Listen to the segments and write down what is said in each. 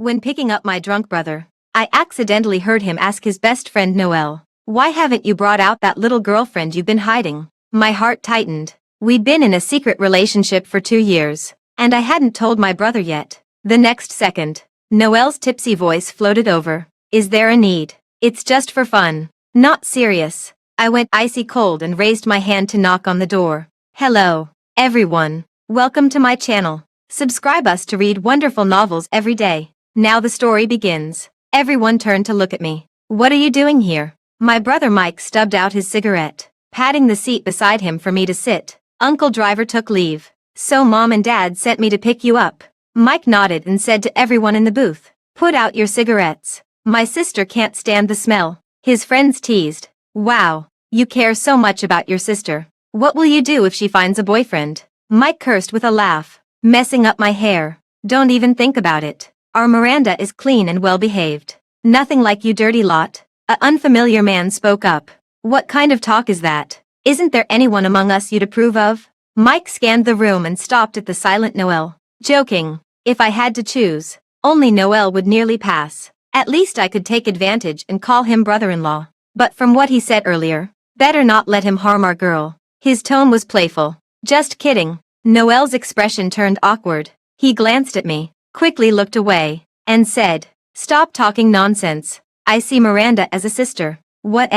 When picking up my drunk brother, I accidentally heard him ask his best friend Noelle, "Why haven't you brought out that little girlfriend you've been hiding?" My heart tightened. We'd been in a secret relationship for 2 years, and I hadn't told my brother yet. The next second, Noelle's tipsy voice floated over. "Is there a need? It's just for fun. Not serious." I went icy cold and raised my hand to knock on the door. "Hello, everyone. Welcome to my channel. Subscribe us to read wonderful novels every day." Now the story begins. Everyone turned to look at me. "What are you doing here?" My brother Mike stubbed out his cigarette, patting the seat beside him for me to sit. "Uncle Driver took leave, so Mom and Dad sent me to pick you up." Mike nodded and said to everyone in the booth, "Put out your cigarettes. My sister can't stand the smell." His friends teased, "Wow, you care so much about your sister. What will you do if she finds a boyfriend?" Mike cursed with a laugh. "Messing up my hair. Don't even think about it. Our Miranda is clean and well-behaved." "Nothing like you dirty lot." An unfamiliar man spoke up. "What kind of talk is that? Isn't there anyone among us you'd approve of?" Mike scanned the room and stopped at the silent Noelle. "Joking. If I had to choose, only Noelle would nearly pass. At least I could take advantage and call him brother-in-law. But from what he said earlier, better not let him harm our girl." His tone was playful. "Just kidding." Noelle's expression turned awkward. He glanced at me, quickly looked away, and said, "Stop talking nonsense. I see Miranda as a sister." "What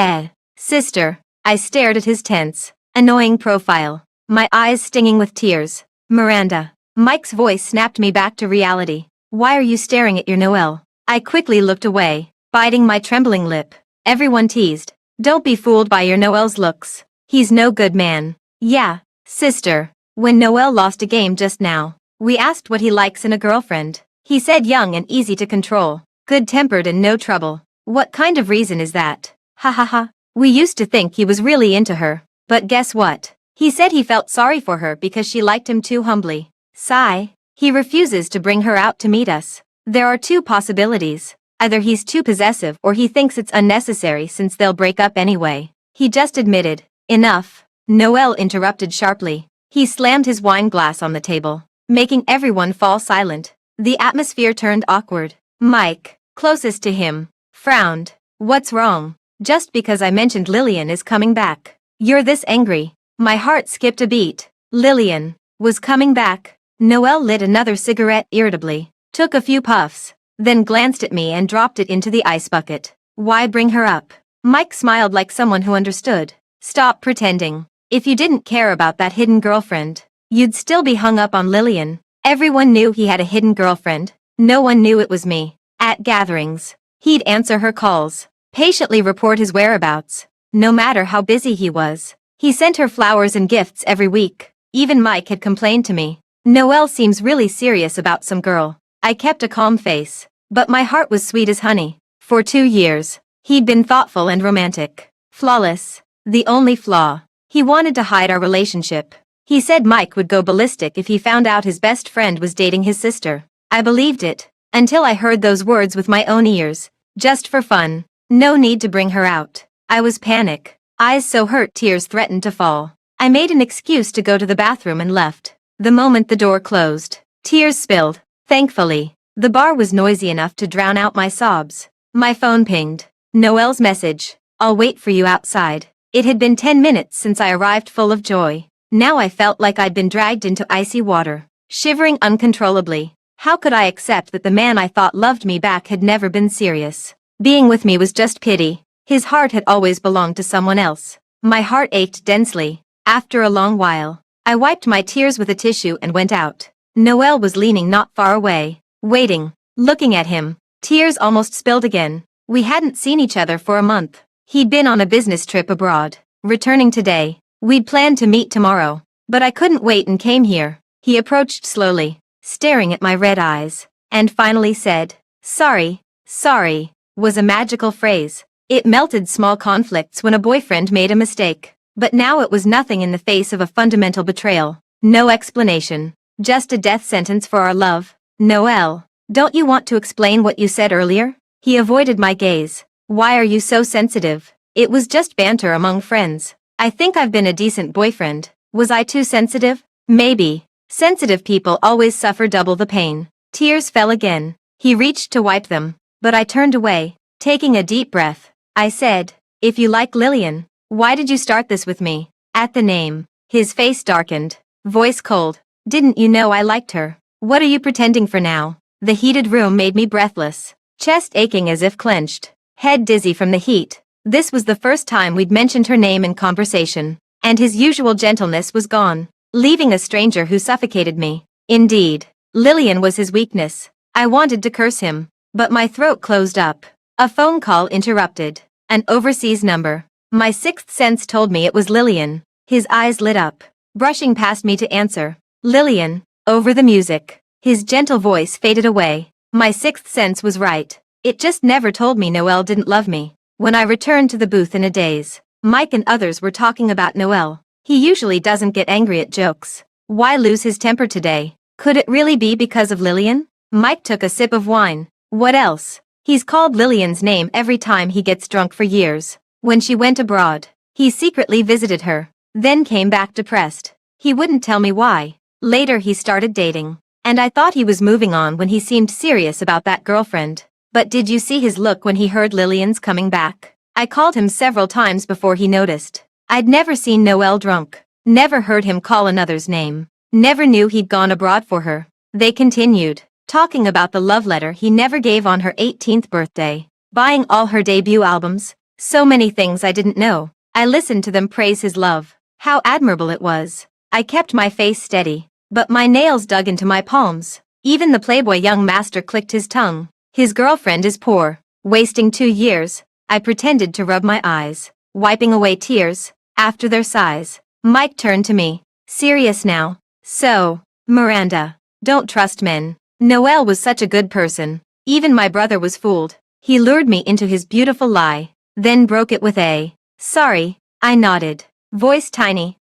sister?" I stared at his tense, annoying profile, my eyes stinging with tears. "Miranda." Mike's voice snapped me back to reality. "Why are you staring at your Noelle?" I quickly looked away, biting my trembling lip. Everyone teased, "Don't be fooled by your Noelle's looks. He's no good man." "Yeah, sister." When Noelle lost a game just now, we asked what he likes in a girlfriend. He said young and easy to control, good-tempered and no trouble. "What kind of reason is that?" "Ha ha ha." We used to think he was really into her, but guess what? He said he felt sorry for her because she liked him too humbly. Sigh. He refuses to bring her out to meet us. There are two possibilities. Either he's too possessive or he thinks it's unnecessary since they'll break up anyway. He just admitted. "Enough." Noelle interrupted sharply. He slammed his wine glass on the table, making everyone fall silent. The atmosphere turned awkward. Mike, closest to him, frowned. "What's wrong?" "Just because I mentioned Lillian is coming back, you're this angry?" My heart skipped a beat. Lillian was coming back. Noelle lit another cigarette irritably, took a few puffs, then glanced at me and dropped it into the ice bucket. "Why bring her up?" Mike smiled like someone who understood. "Stop pretending. If you didn't care about that hidden girlfriend, you'd still be hung up on Lillian." Everyone knew he had a hidden girlfriend. No one knew it was me. At gatherings, he'd answer her calls, patiently report his whereabouts, no matter how busy he was. He sent her flowers and gifts every week. Even Mike had complained to me. "Noelle seems really serious about some girl." I kept a calm face, but my heart was sweet as honey. For 2 years, he'd been thoughtful and romantic. Flawless. The only flaw. He wanted to hide our relationship. He said Mike would go ballistic if he found out his best friend was dating his sister. I believed it, until I heard those words with my own ears. Just for fun. No need to bring her out. I was panic. Eyes so hurt tears threatened to fall. I made an excuse to go to the bathroom and left. The moment the door closed, tears spilled. Thankfully, the bar was noisy enough to drown out my sobs. My phone pinged. Noelle's message. "I'll wait for you outside." It had been 10 minutes since I arrived full of joy. Now I felt like I'd been dragged into icy water, shivering uncontrollably. How could I accept that the man I thought loved me back had never been serious? Being with me was just pity. His heart had always belonged to someone else. My heart ached densely. After a long while, I wiped my tears with a tissue and went out. Noelle was leaning not far away, waiting, looking at him. Tears almost spilled again. We hadn't seen each other for a month. He'd been on a business trip abroad, returning today. We'd planned to meet tomorrow, but I couldn't wait and came here. He approached slowly, staring at my red eyes, and finally said, "Sorry." "Sorry" was a magical phrase. It melted small conflicts when a boyfriend made a mistake. But now it was nothing in the face of a fundamental betrayal. No explanation. Just a death sentence for our love. "Noelle, don't you want to explain what you said earlier?" He avoided my gaze. "Why are you so sensitive?" "It was just banter among friends. I think I've been a decent boyfriend." Was I too sensitive? Maybe. Sensitive people always suffer double the pain. Tears fell again. He reached to wipe them, but I turned away, taking a deep breath. I said, "If you like Lillian, why did you start this with me?" At the name, his face darkened, voice cold. "Didn't you know I liked her? What are you pretending for now?" The heated room made me breathless, chest aching as if clenched, head dizzy from the heat. This was the first time we'd mentioned her name in conversation, and his usual gentleness was gone, leaving a stranger who suffocated me. Indeed, Lillian was his weakness. I wanted to curse him, but my throat closed up. A phone call interrupted. An overseas number. My sixth sense told me it was Lillian. His eyes lit up, brushing past me to answer. "Lillian," over the music. His gentle voice faded away. My sixth sense was right. It just never told me Noel didn't love me. When I returned to the booth in a daze, Mike and others were talking about Noel. He usually doesn't get angry at jokes. Why lose his temper today? Could it really be because of Lillian? Mike took a sip of wine. What else? He's called Lillian's name every time he gets drunk for years. When she went abroad, he secretly visited her, then came back depressed. He wouldn't tell me why. Later he started dating, and I thought he was moving on when he seemed serious about that girlfriend. But did you see his look when he heard Lillian's coming back? I called him several times before he noticed. I'd never seen Noel drunk, never heard him call another's name, never knew he'd gone abroad for her. They continued, talking about the love letter he never gave on her 18th birthday, buying all her debut albums, so many things I didn't know. I listened to them praise his love, how admirable it was. I kept my face steady, but my nails dug into my palms. Even the playboy young master clicked his tongue. His girlfriend is poor, wasting 2 years. I pretended to rub my eyes, wiping away tears. After their sighs, Mike turned to me. "Serious now? So, Miranda, don't trust men. Noel was such a good person. Even my brother was fooled. He lured me into his beautiful lie, then broke it with a sorry." I nodded, voice tiny.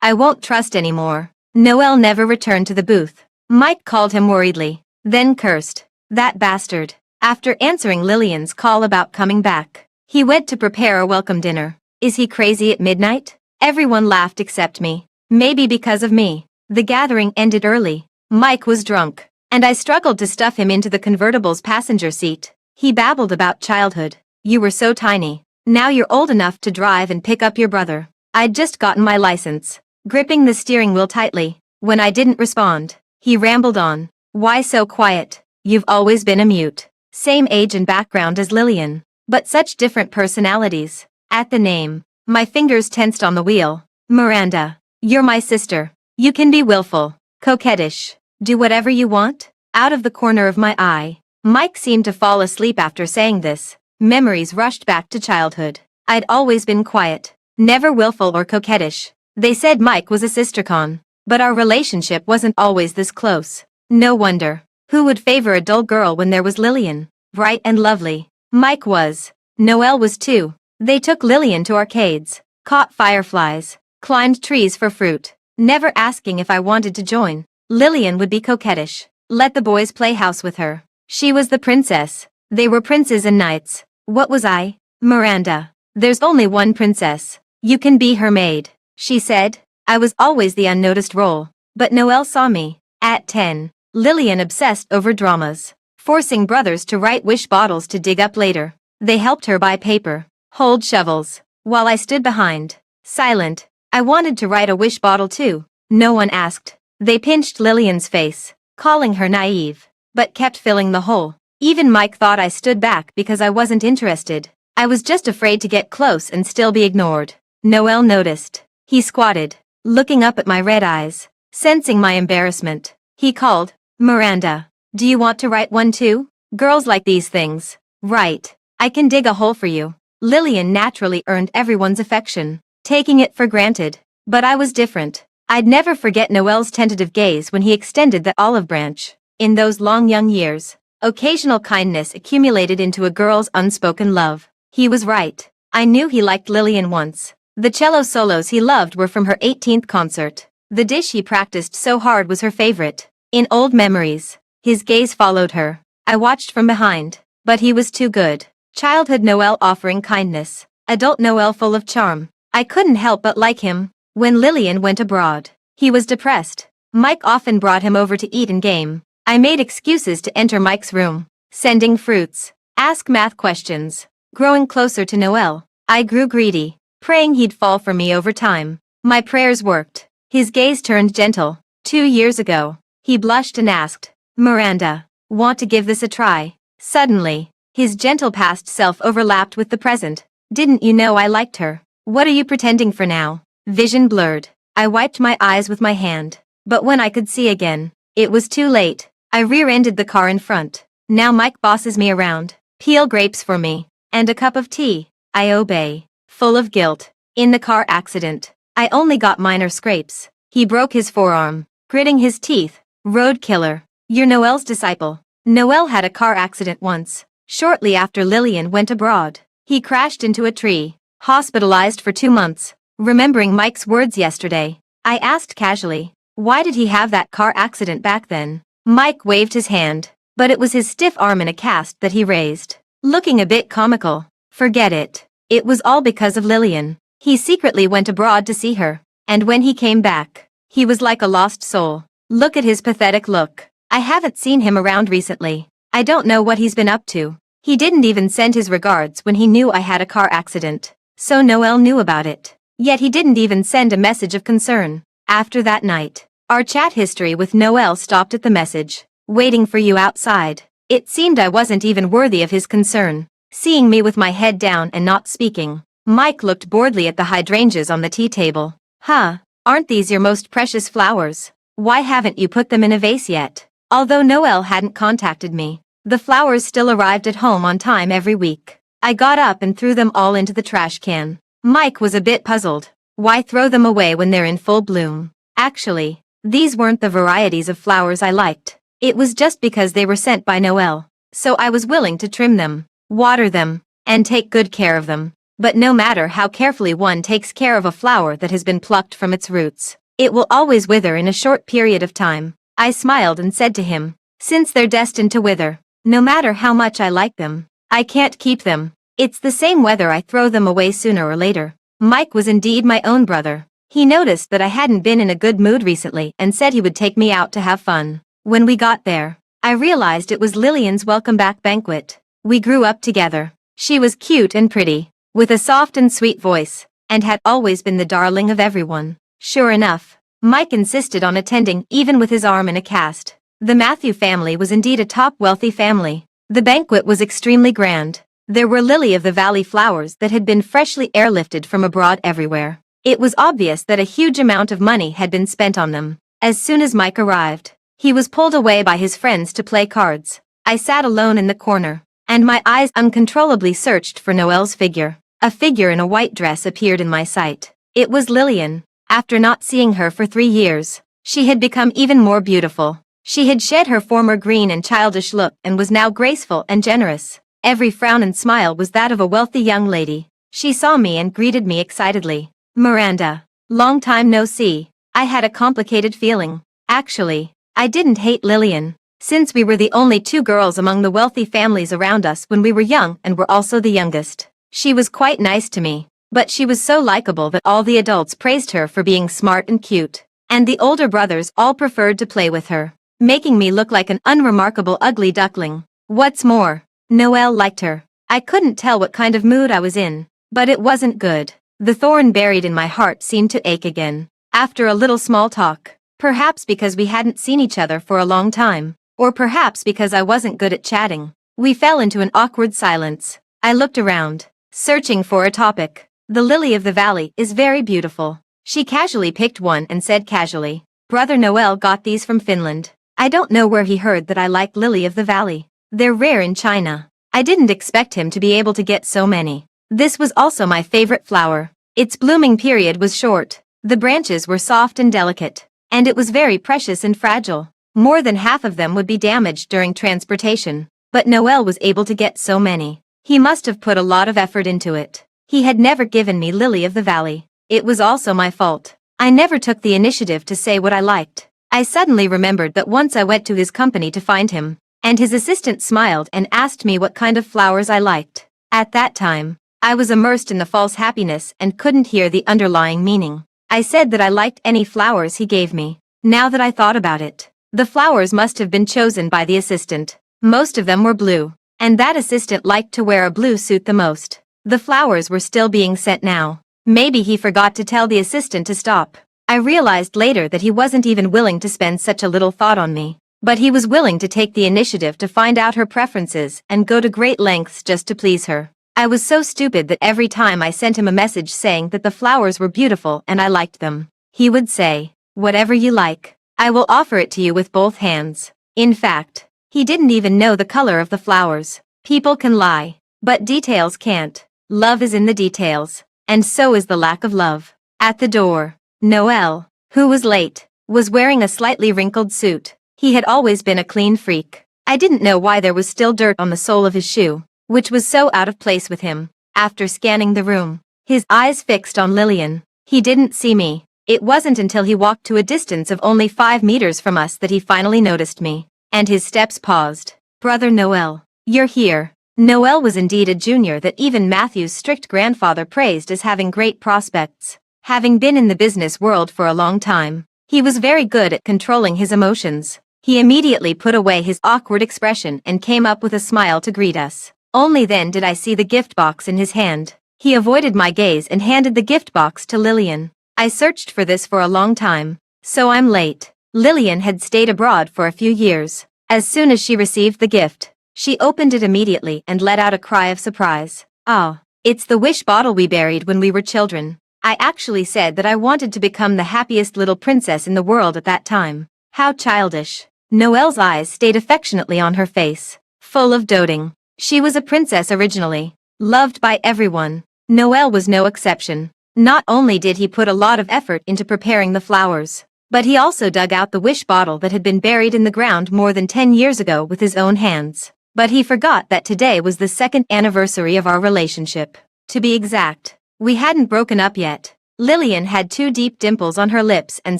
I won't trust anymore." Noel never returned to the booth. Mike called him worriedly, then cursed. That bastard. After answering Lillian's call about coming back, he went to prepare a welcome dinner. Is he crazy at midnight? Everyone laughed except me. Maybe because of me. The gathering ended early. Mike was drunk, and I struggled to stuff him into the convertible's passenger seat. He babbled about childhood. "You were so tiny. Now you're old enough to drive and pick up your brother." I'd just gotten my license, gripping the steering wheel tightly. When I didn't respond, he rambled on. "Why so quiet? You've always been a mute. Same age and background as Lillian, but such different personalities." At the name, my fingers tensed on the wheel. "Miranda, you're my sister. You can be willful, coquettish, do whatever you want." Out of the corner of my eye, Mike seemed to fall asleep after saying this. Memories rushed back to childhood. I'd always been quiet, never willful or coquettish. They said Mike was a sistercon, but our relationship wasn't always this close. No wonder. Who would favor a dull girl when there was Lillian, bright and lovely? Mike was. Noel was too. They took Lillian to arcades, caught fireflies, climbed trees for fruit, never asking if I wanted to join. Lillian would be coquettish, let the boys play house with her. She was the princess. They were princes and knights. What was I? "Miranda, there's only one princess. You can be her maid," she said. I was always the unnoticed role, but Noel saw me. At 10, Lillian obsessed over dramas, forcing brothers to write wish bottles to dig up later. They helped her buy paper, hold shovels, while I stood behind, silent. I wanted to write a wish bottle too. No one asked. They pinched Lillian's face, calling her naive, but kept filling the hole. Even Mike thought I stood back because I wasn't interested. I was just afraid to get close and still be ignored. Noel noticed. He squatted, looking up at my red eyes, sensing my embarrassment. He called, "Miranda, do you want to write one too? Girls like these things. Right. I can dig a hole for you." Lillian naturally earned everyone's affection, taking it for granted. But I was different. I'd never forget Noel's tentative gaze when he extended the olive branch. In those long young years, occasional kindness accumulated into a girl's unspoken love. He was right. I knew he liked Lillian once. The cello solos he loved were from her 18th concert. The dish he practiced so hard was her favorite. In old memories, his gaze followed her. I watched from behind, but he was too good. Childhood Noel offering kindness, adult Noel full of charm. I couldn't help but like him. When Lillian went abroad, he was depressed. Mike often brought him over to eat and game. I made excuses to enter Mike's room, sending fruits, ask math questions. Growing closer to Noel, I grew greedy, praying he'd fall for me over time. My prayers worked. His gaze turned gentle. 2 years ago, he blushed and asked, "Miranda, want to give this a try?" Suddenly, his gentle past self overlapped with the present. "Didn't you know I liked her? What are you pretending for now?" Vision blurred. I wiped my eyes with my hand. But when I could see again, it was too late. I rear-ended the car in front. Now Mike bosses me around. Peel grapes for me. And a cup of tea. I obey. Full of guilt. In the car accident, I only got minor scrapes. He broke his forearm, gritting his teeth. Road killer. You're Noel's disciple. Noel had a car accident once, shortly after Lillian went abroad. He crashed into a tree, hospitalized for 2 months. Remembering Mike's words yesterday, I asked casually, why did he have that car accident back then? Mike waved his hand, but it was his stiff arm in a cast that he raised, looking a bit comical. Forget it. It was all because of Lillian. He secretly went abroad to see her, and when he came back, he was like a lost soul. Look at his pathetic look. I haven't seen him around recently. I don't know what he's been up to. He didn't even send his regards when he knew I had a car accident. So Noel knew about it. Yet he didn't even send a message of concern. After that night, our chat history with Noel stopped at the message, "Waiting for you outside." It seemed I wasn't even worthy of his concern. Seeing me with my head down and not speaking, Mike looked boredly at the hydrangeas on the tea table. "Huh, aren't these your most precious flowers? Why haven't you put them in a vase yet?" Although Noel hadn't contacted me, the flowers still arrived at home on time every week. I got up and threw them all into the trash can. Mike was a bit puzzled. Why throw them away when they're in full bloom? Actually, these weren't the varieties of flowers I liked. It was just because they were sent by Noel. So I was willing to trim them, water them, and take good care of them. But no matter how carefully one takes care of a flower that has been plucked from its roots, it will always wither in a short period of time. I smiled and said to him, since they're destined to wither, no matter how much I like them, I can't keep them. It's the same whether I throw them away sooner or later. Mike was indeed my own brother. He noticed that I hadn't been in a good mood recently and said he would take me out to have fun. When we got there, I realized it was Lillian's welcome back banquet. We grew up together. She was cute and pretty, with a soft and sweet voice, and had always been the darling of everyone. Sure enough, Mike insisted on attending even with his arm in a cast. The Matthew family was indeed a top wealthy family. The banquet was extremely grand. There were lily-of-the-valley flowers that had been freshly airlifted from abroad everywhere. It was obvious that a huge amount of money had been spent on them. As soon as Mike arrived, he was pulled away by his friends to play cards. I sat alone in the corner, and my eyes uncontrollably searched for Noel's figure. A figure in a white dress appeared in my sight. It was Lillian. After not seeing her for 3 years, she had become even more beautiful. She had shed her former green and childish look and was now graceful and generous. Every frown and smile was that of a wealthy young lady. She saw me and greeted me excitedly. "Miranda, long time no see." I had a complicated feeling. Actually, I didn't hate Lillian, since we were the only 2 girls among the wealthy families around us when we were young and were also the youngest. She was quite nice to me, but she was so likable that all the adults praised her for being smart and cute, and the older brothers all preferred to play with her, making me look like an unremarkable ugly duckling. What's more, Noel liked her. I couldn't tell what kind of mood I was in, but it wasn't good. The thorn buried in my heart seemed to ache again. After a little small talk, perhaps because we hadn't seen each other for a long time, or perhaps because I wasn't good at chatting, we fell into an awkward silence. I looked around, searching for a topic. "The lily of the valley is very beautiful." She casually picked one and said casually, "Brother Noel got these from Finland. I don't know where he heard that I like lily of the valley. They're rare in China." I didn't expect him to be able to get so many. This was also my favorite flower. Its blooming period was short. The branches were soft and delicate, and it was very precious and fragile. More than half of them would be damaged during transportation. But Noel was able to get so many. He must have put a lot of effort into it. He had never given me lily of the valley. It was also my fault. I never took the initiative to say what I liked. I suddenly remembered that once I went to his company to find him, and his assistant smiled and asked me what kind of flowers I liked. At that time, I was immersed in the false happiness and couldn't hear the underlying meaning. I said that I liked any flowers he gave me. Now that I thought about it, The flowers must have been chosen by the assistant. Most of them were blue, and that assistant liked to wear a blue suit the most. The flowers were still being sent now. Maybe he forgot to tell the assistant to stop. I realized later that he wasn't even willing to spend such a little thought on me. But he was willing to take the initiative to find out her preferences and go to great lengths just to please her. I was so stupid that every time I sent him a message saying that the flowers were beautiful and I liked them, he would say, "Whatever you like, I will offer it to you with both hands." In fact, he didn't even know the color of the flowers. People can lie, but details can't. Love is in the details, and so is the lack of love. At the door, Noel, who was late, was wearing a slightly wrinkled suit. He had always been a clean freak. I didn't know why there was still dirt on the sole of his shoe, which was so out of place with him. After scanning the room, his eyes fixed on Lillian. He didn't see me. It wasn't until he walked to a distance of only 5 meters from us that he finally noticed me, and his steps paused. "Brother Noel, you're here." Noel was indeed a junior that even Matthew's strict grandfather praised as having great prospects. Having been in the business world for a long time, he was very good at controlling his emotions. He immediately put away his awkward expression and came up with a smile to greet us. Only then did I see the gift box in his hand. He avoided my gaze and handed the gift box to Lillian. "I searched for this for a long time, so I'm late." Lillian had stayed abroad for a few years. As soon as she received the gift, she opened it immediately and let out a cry of surprise. "Ah, it's the wish bottle we buried when we were children. I actually said that I wanted to become the happiest little princess in the world at that time." How childish. Noelle's eyes stayed affectionately on her face, full of doting. She was a princess originally, loved by everyone. Noel was no exception. Not only did he put a lot of effort into preparing the flowers, but he also dug out the wish bottle that had been buried in the ground more than 10 years ago with his own hands. But he forgot that today was the 2nd anniversary of our relationship. To be exact, we hadn't broken up yet. Lillian had 2 deep dimples on her lips and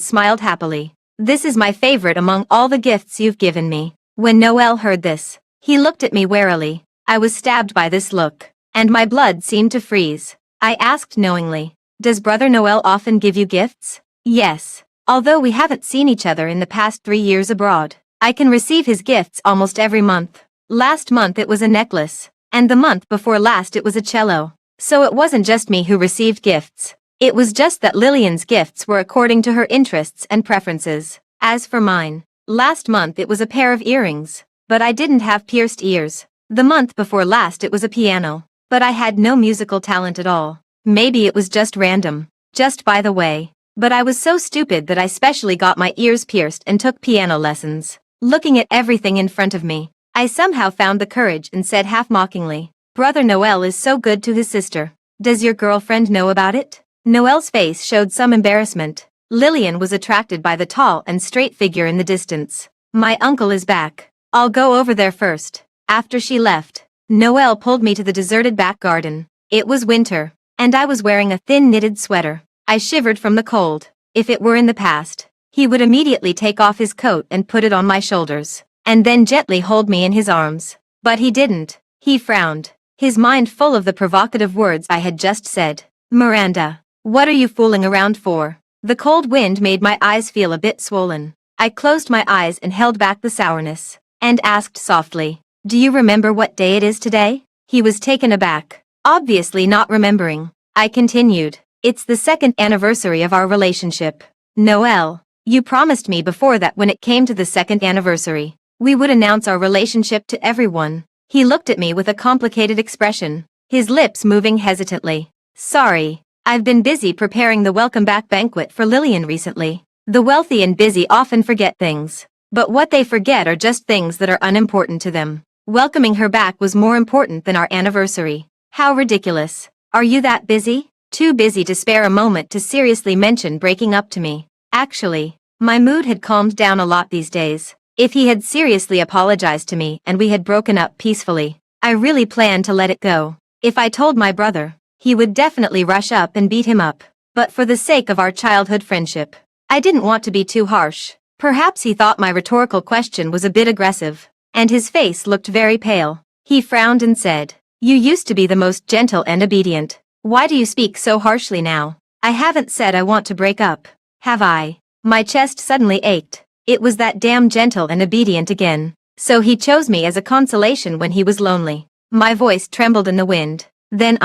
smiled happily. "This is my favorite among all the gifts you've given me." When Noel heard this, he looked at me warily. I was stabbed by this look, and my blood seemed to freeze. I asked knowingly, "Does Brother Noel often give you gifts?" "Yes. Although we haven't seen each other in the past 3 years abroad, I can receive his gifts almost every month. Last month it was a necklace, and the month before last it was a cello. So it wasn't just me who received gifts. It was just that Lillian's gifts were according to her interests and preferences. As for mine, last month it was a pair of earrings, but I didn't have pierced ears. The month before last it was a piano, but I had no musical talent at all. Maybe it was just random, just by the way. But I was so stupid that I specially got my ears pierced and took piano lessons. Looking at everything in front of me, I somehow found the courage and said half-mockingly, "Brother Noel is so good to his sister. Does your girlfriend know about it?" Noel's face showed some embarrassment. Lillian was attracted by the tall and straight figure in the distance. "My uncle is back. I'll go over there first." After she left, Noel pulled me to the deserted back garden. It was winter, and I was wearing a thin knitted sweater. I shivered from the cold. If it were in the past, he would immediately take off his coat and put it on my shoulders, and then gently hold me in his arms. But he didn't. He frowned, his mind full of the provocative words I had just said. "Miranda, what are you fooling around for?" The cold wind made my eyes feel a bit swollen. I closed my eyes and held back the sourness, and asked softly, "Do you remember what day it is today?" He was taken aback, obviously not remembering. I continued, "It's the 2nd anniversary of our relationship. Noel, you promised me before that when it came to the 2nd anniversary, we would announce our relationship to everyone." He looked at me with a complicated expression, his lips moving hesitantly. "Sorry, I've been busy preparing the welcome back banquet for Lillian recently. The wealthy and busy often forget things, but what they forget are just things that are unimportant to them. Welcoming her back was more important than our anniversary. How ridiculous. Are you that busy?" Too busy to spare a moment to seriously mention breaking up to me. Actually, my mood had calmed down a lot these days. If he had seriously apologized to me and we had broken up peacefully, I really planned to let it go. If I told my brother, he would definitely rush up and beat him up. But for the sake of our childhood friendship, I didn't want to be too harsh. Perhaps he thought my rhetorical question was a bit aggressive, and his face looked very pale. He frowned and said, "You used to be the most gentle and obedient. Why do you speak so harshly now?" "I haven't said I want to break up, have I?" My chest suddenly ached. It was that damn gentle and obedient again. So he chose me as a consolation when he was lonely. My voice trembled in the wind. Then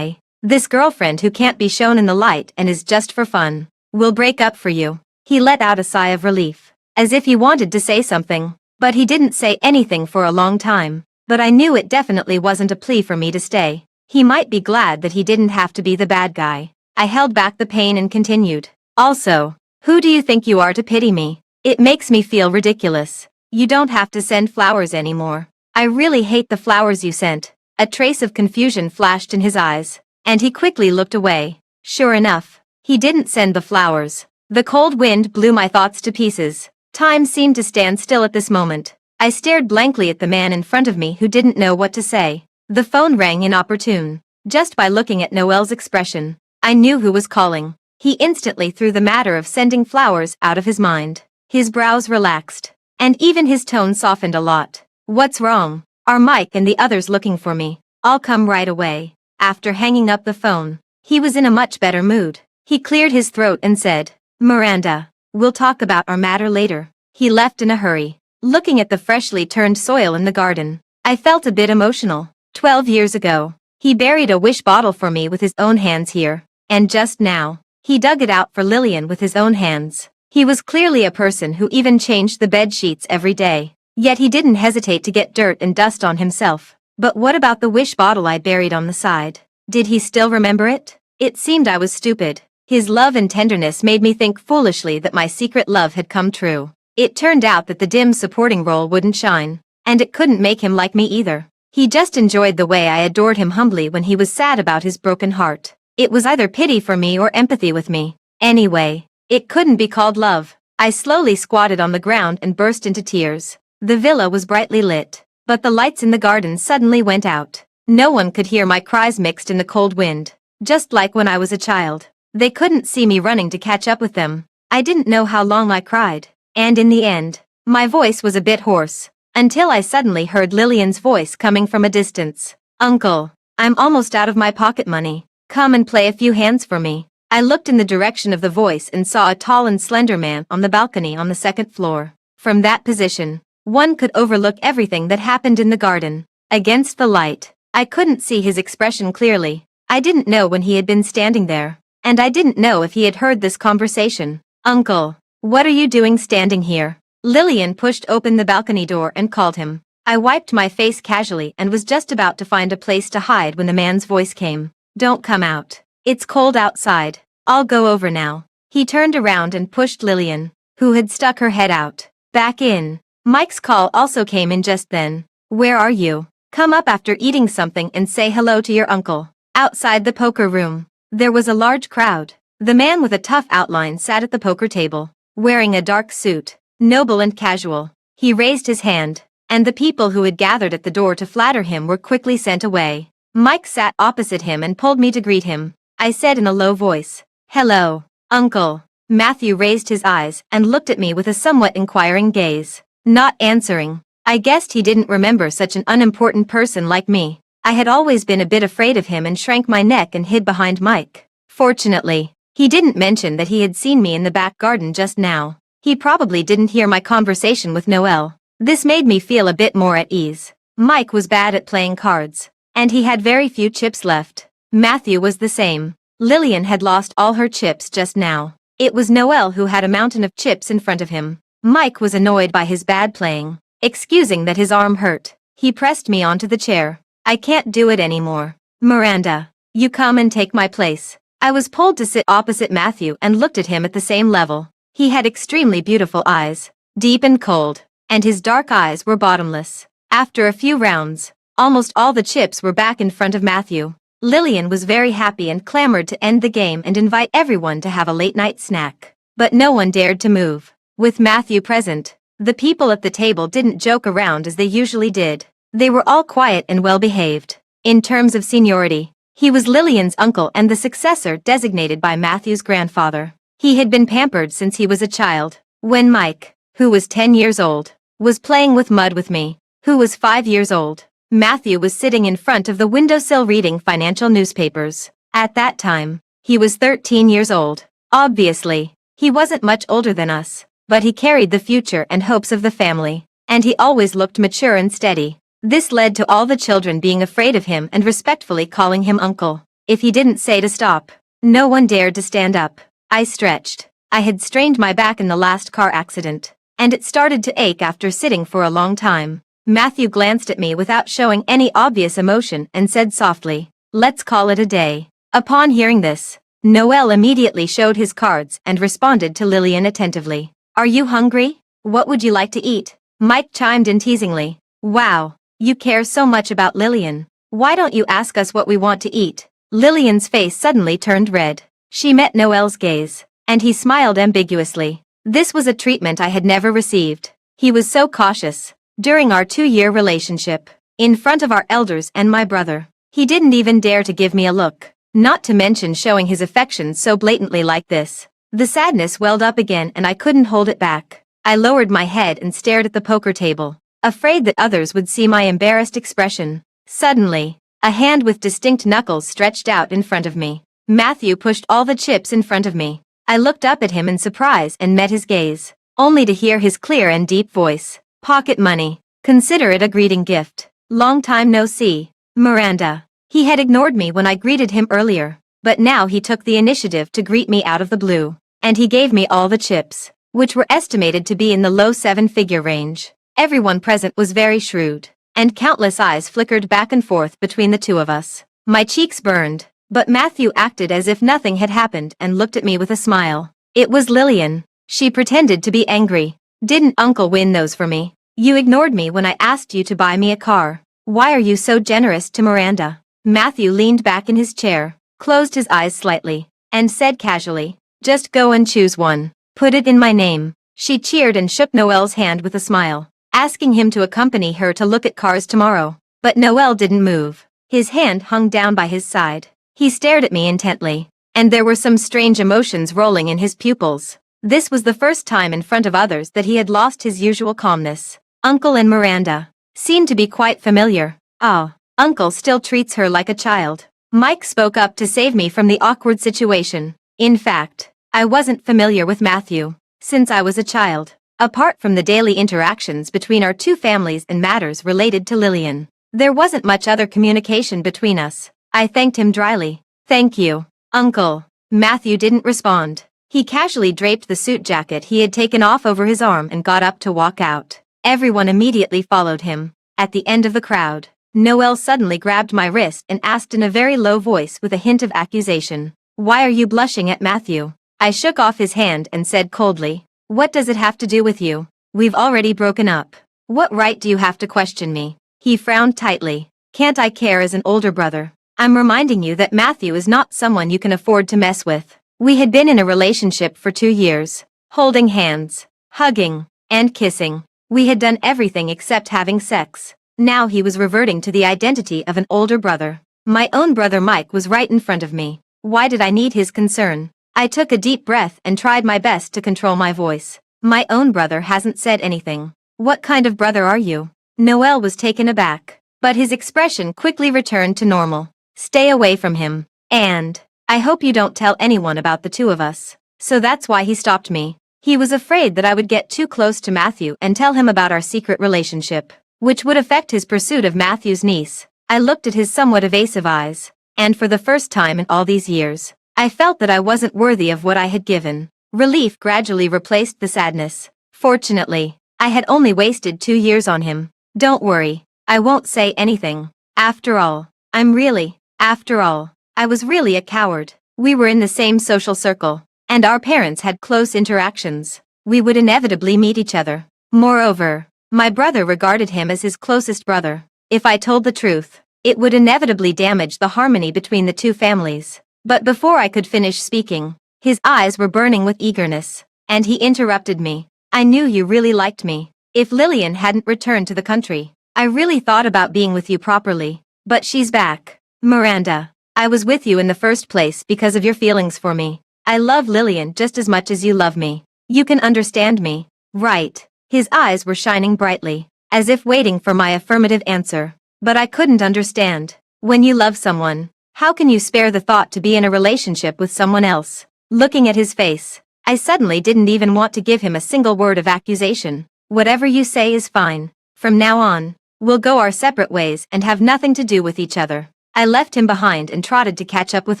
this girlfriend who can't be shown in the light and is just for fun, will break up for you. He let out a sigh of relief, as if he wanted to say something, but he didn't say anything for a long time. But I knew it definitely wasn't a plea for me to stay. He might be glad that he didn't have to be the bad guy. I held back the pain and continued. Also, who do you think you are to pity me? It makes me feel ridiculous. You don't have to send flowers anymore. I really hate the flowers you sent. A trace of confusion flashed in his eyes, and he quickly looked away. Sure enough, he didn't send the flowers. The cold wind blew my thoughts to pieces. Time seemed to stand still at this moment. I stared blankly at the man in front of me who didn't know what to say. The phone rang inopportune. Just by looking at Noel's expression, I knew who was calling. He instantly threw the matter of sending flowers out of his mind. His brows relaxed, and even his tone softened a lot. What's wrong? Are Mike and the others looking for me? I'll come right away. After hanging up the phone, he was in a much better mood. He cleared his throat and said, Miranda, we'll talk about our matter later. He left in a hurry, looking at the freshly turned soil in the garden. I felt a bit emotional. 12 years ago, he buried a wish bottle for me with his own hands here, and just now, he dug it out for Lillian with his own hands. He was clearly a person who even changed the bed sheets every day, yet he didn't hesitate to get dirt and dust on himself. But what about the wish bottle I buried on the side? Did he still remember it? It seemed I was stupid. His love and tenderness made me think foolishly that my secret love had come true. It turned out that the dim supporting role wouldn't shine, and it couldn't make him like me either. He just enjoyed the way I adored him humbly when he was sad about his broken heart. It was either pity for me or empathy with me. Anyway, it couldn't be called love. I slowly squatted on the ground and burst into tears. The villa was brightly lit, but the lights in the garden suddenly went out. No one could hear my cries mixed in the cold wind, just like when I was a child. They couldn't see me running to catch up with them. I didn't know how long I cried, and in the end, my voice was a bit hoarse, until I suddenly heard Lillian's voice coming from a distance. Uncle, I'm almost out of my pocket money. Come and play a few hands for me. I looked in the direction of the voice and saw a tall and slender man on the balcony on the second floor. From that position, one could overlook everything that happened in the garden. Against the light, I couldn't see his expression clearly. I didn't know when he had been standing there, and I didn't know if he had heard this conversation. Uncle, what are you doing standing here? Lillian pushed open the balcony door and called him. I wiped my face casually and was just about to find a place to hide when the man's voice came. Don't come out. It's cold outside. I'll go over now. He turned around and pushed Lillian, who had stuck her head out, back in. Mike's call also came in just then. Where are you? Come up after eating something and say hello to your uncle. Outside the poker room, there was a large crowd. The man with a tough outline sat at the poker table, wearing a dark suit, noble and casual. He raised his hand, and the people who had gathered at the door to flatter him were quickly sent away. Mike sat opposite him and pulled me to greet him. I said in a low voice, Hello, Uncle. Matthew raised his eyes and looked at me with a somewhat inquiring gaze. Not answering. I guessed he didn't remember such an unimportant person like me. I had always been a bit afraid of him and shrank my neck and hid behind Mike. Fortunately, he didn't mention that he had seen me in the back garden just now. He probably didn't hear my conversation with Noel. This made me feel a bit more at ease. Mike was bad at playing cards, and he had very few chips left. Matthew was the same. Lillian had lost all her chips just now. It was Noel who had a mountain of chips in front of him. Mike was annoyed by his bad playing. Excusing that his arm hurt, he pressed me onto the chair. I can't do it anymore. Miranda, you come and take my place. I was pulled to sit opposite Matthew and looked at him at the same level. He had extremely beautiful eyes, deep and cold, and his dark eyes were bottomless. After a few rounds, almost all the chips were back in front of Matthew. Lillian was very happy and clamored to end the game and invite everyone to have a late-night snack. But no one dared to move. With Matthew present, the people at the table didn't joke around as they usually did. They were all quiet and well-behaved. In terms of seniority, he was Lillian's uncle and the successor designated by Matthew's grandfather. He had been pampered since he was a child. When Mike, who was 10 years old, was playing with mud with me, who was 5 years old, Matthew was sitting in front of the windowsill reading financial newspapers. At that time, he was 13 years old. Obviously, he wasn't much older than us. but he carried the future and hopes of the family, and he always looked mature and steady. This led to all the children being afraid of him and respectfully calling him uncle. If he didn't say to stop, no one dared to stand up. I stretched. I had strained my back in the last car accident, and it started to ache after sitting for a long time. Matthew glanced at me without showing any obvious emotion and said softly, "Let's call it a day." Upon hearing this, Noel immediately showed his cards and responded to Lillian attentively. "Are you hungry? What would you like to eat?" Mike chimed in teasingly. "Wow, you care so much about Lillian. Why don't you ask us what we want to eat?" Lillian's face suddenly turned red. She met Noel's gaze, and he smiled ambiguously. This was a treatment I had never received. He was so cautious. During our 2-year relationship, in front of our elders and my brother, he didn't even dare to give me a look, not to mention showing his affection so blatantly like this. The sadness welled up again and I couldn't hold it back. I lowered my head and stared at the poker table, afraid that others would see my embarrassed expression. Suddenly, a hand with distinct knuckles stretched out in front of me. Matthew pushed all the chips in front of me. I looked up at him in surprise and met his gaze, only to hear his clear and deep voice. "Pocket money. Consider it a greeting gift. Long time no see, Miranda." He had ignored me when I greeted him earlier, but now he took the initiative to greet me out of the blue, and he gave me all the chips, which were estimated to be in the low 7-figure range. Everyone present was very shrewd, and countless eyes flickered back and forth between the two of us. My cheeks burned, but Matthew acted as if nothing had happened and looked at me with a smile. It was Lillian. She pretended to be angry. "Didn't Uncle win those for me? You ignored me when I asked you to buy me a car. Why are you so generous to Miranda?" Matthew leaned back in his chair, closed his eyes slightly, and said casually, "Just go and choose one. Put it in my name." She cheered and shook Noel's hand with a smile, asking him to accompany her to look at cars tomorrow. But Noel didn't move. His hand hung down by his side. He stared at me intently, and there were some strange emotions rolling in his pupils. This was the first time in front of others that he had lost his usual calmness. Uncle and Miranda seemed to be quite familiar. "Ah, Uncle still treats her like a child." Mike spoke up to save me from the awkward situation. In fact, I wasn't familiar with Matthew since I was a child. Apart from the daily interactions between our two families and matters related to Lillian, there wasn't much other communication between us. I thanked him dryly. "Thank you, Uncle." Matthew didn't respond. He casually draped the suit jacket he had taken off over his arm and got up to walk out. Everyone immediately followed him. At the end of the crowd, Noel suddenly grabbed my wrist and asked in a very low voice with a hint of accusation, "Why are you blushing at Matthew?" I shook off his hand and said coldly, "What does it have to do with you? We've already broken up. What right do you have to question me?" He frowned tightly. "Can't I care as an older brother? I'm reminding you that Matthew is not someone you can afford to mess with." We had been in a relationship for 2 years, holding hands, hugging, and kissing. We had done everything except having sex. Now he was reverting to the identity of an older brother. My own brother Mike was right in front of me. Why did I need his concern? I took a deep breath and tried my best to control my voice. "My own brother hasn't said anything." "What kind of brother are you?" Noel was taken aback, but his expression quickly returned to normal. "Stay away from him. And I hope you don't tell anyone about the two of us." So that's why he stopped me. He was afraid that I would get too close to Matthew and tell him about our secret relationship, which would affect his pursuit of Matthew's niece. I looked at his somewhat evasive eyes, and for the first time in all these years, I felt that I wasn't worthy of what I had given. Relief gradually replaced the sadness. Fortunately, I had only wasted 2 years on him. "Don't worry, I won't say anything. After all, I was really a coward. We were in the same social circle, and our parents had close interactions. We would inevitably meet each other. Moreover, my brother regarded him as his closest brother. If I told the truth, it would inevitably damage the harmony between the two families." But before I could finish speaking, his eyes were burning with eagerness, and he interrupted me. "I knew you really liked me. If Lillian hadn't returned to the country, I really thought about being with you properly. But she's back. Miranda, I was with you in the first place because of your feelings for me. I love Lillian just as much as you love me. You can understand me, right?" His eyes were shining brightly, as if waiting for my affirmative answer. But I couldn't understand. When you love someone, how can you spare the thought to be in a relationship with someone else? Looking at his face, I suddenly didn't even want to give him a single word of accusation. Whatever you say is fine. From now on, we'll go our separate ways and have nothing to do with each other. I left him behind and trotted to catch up with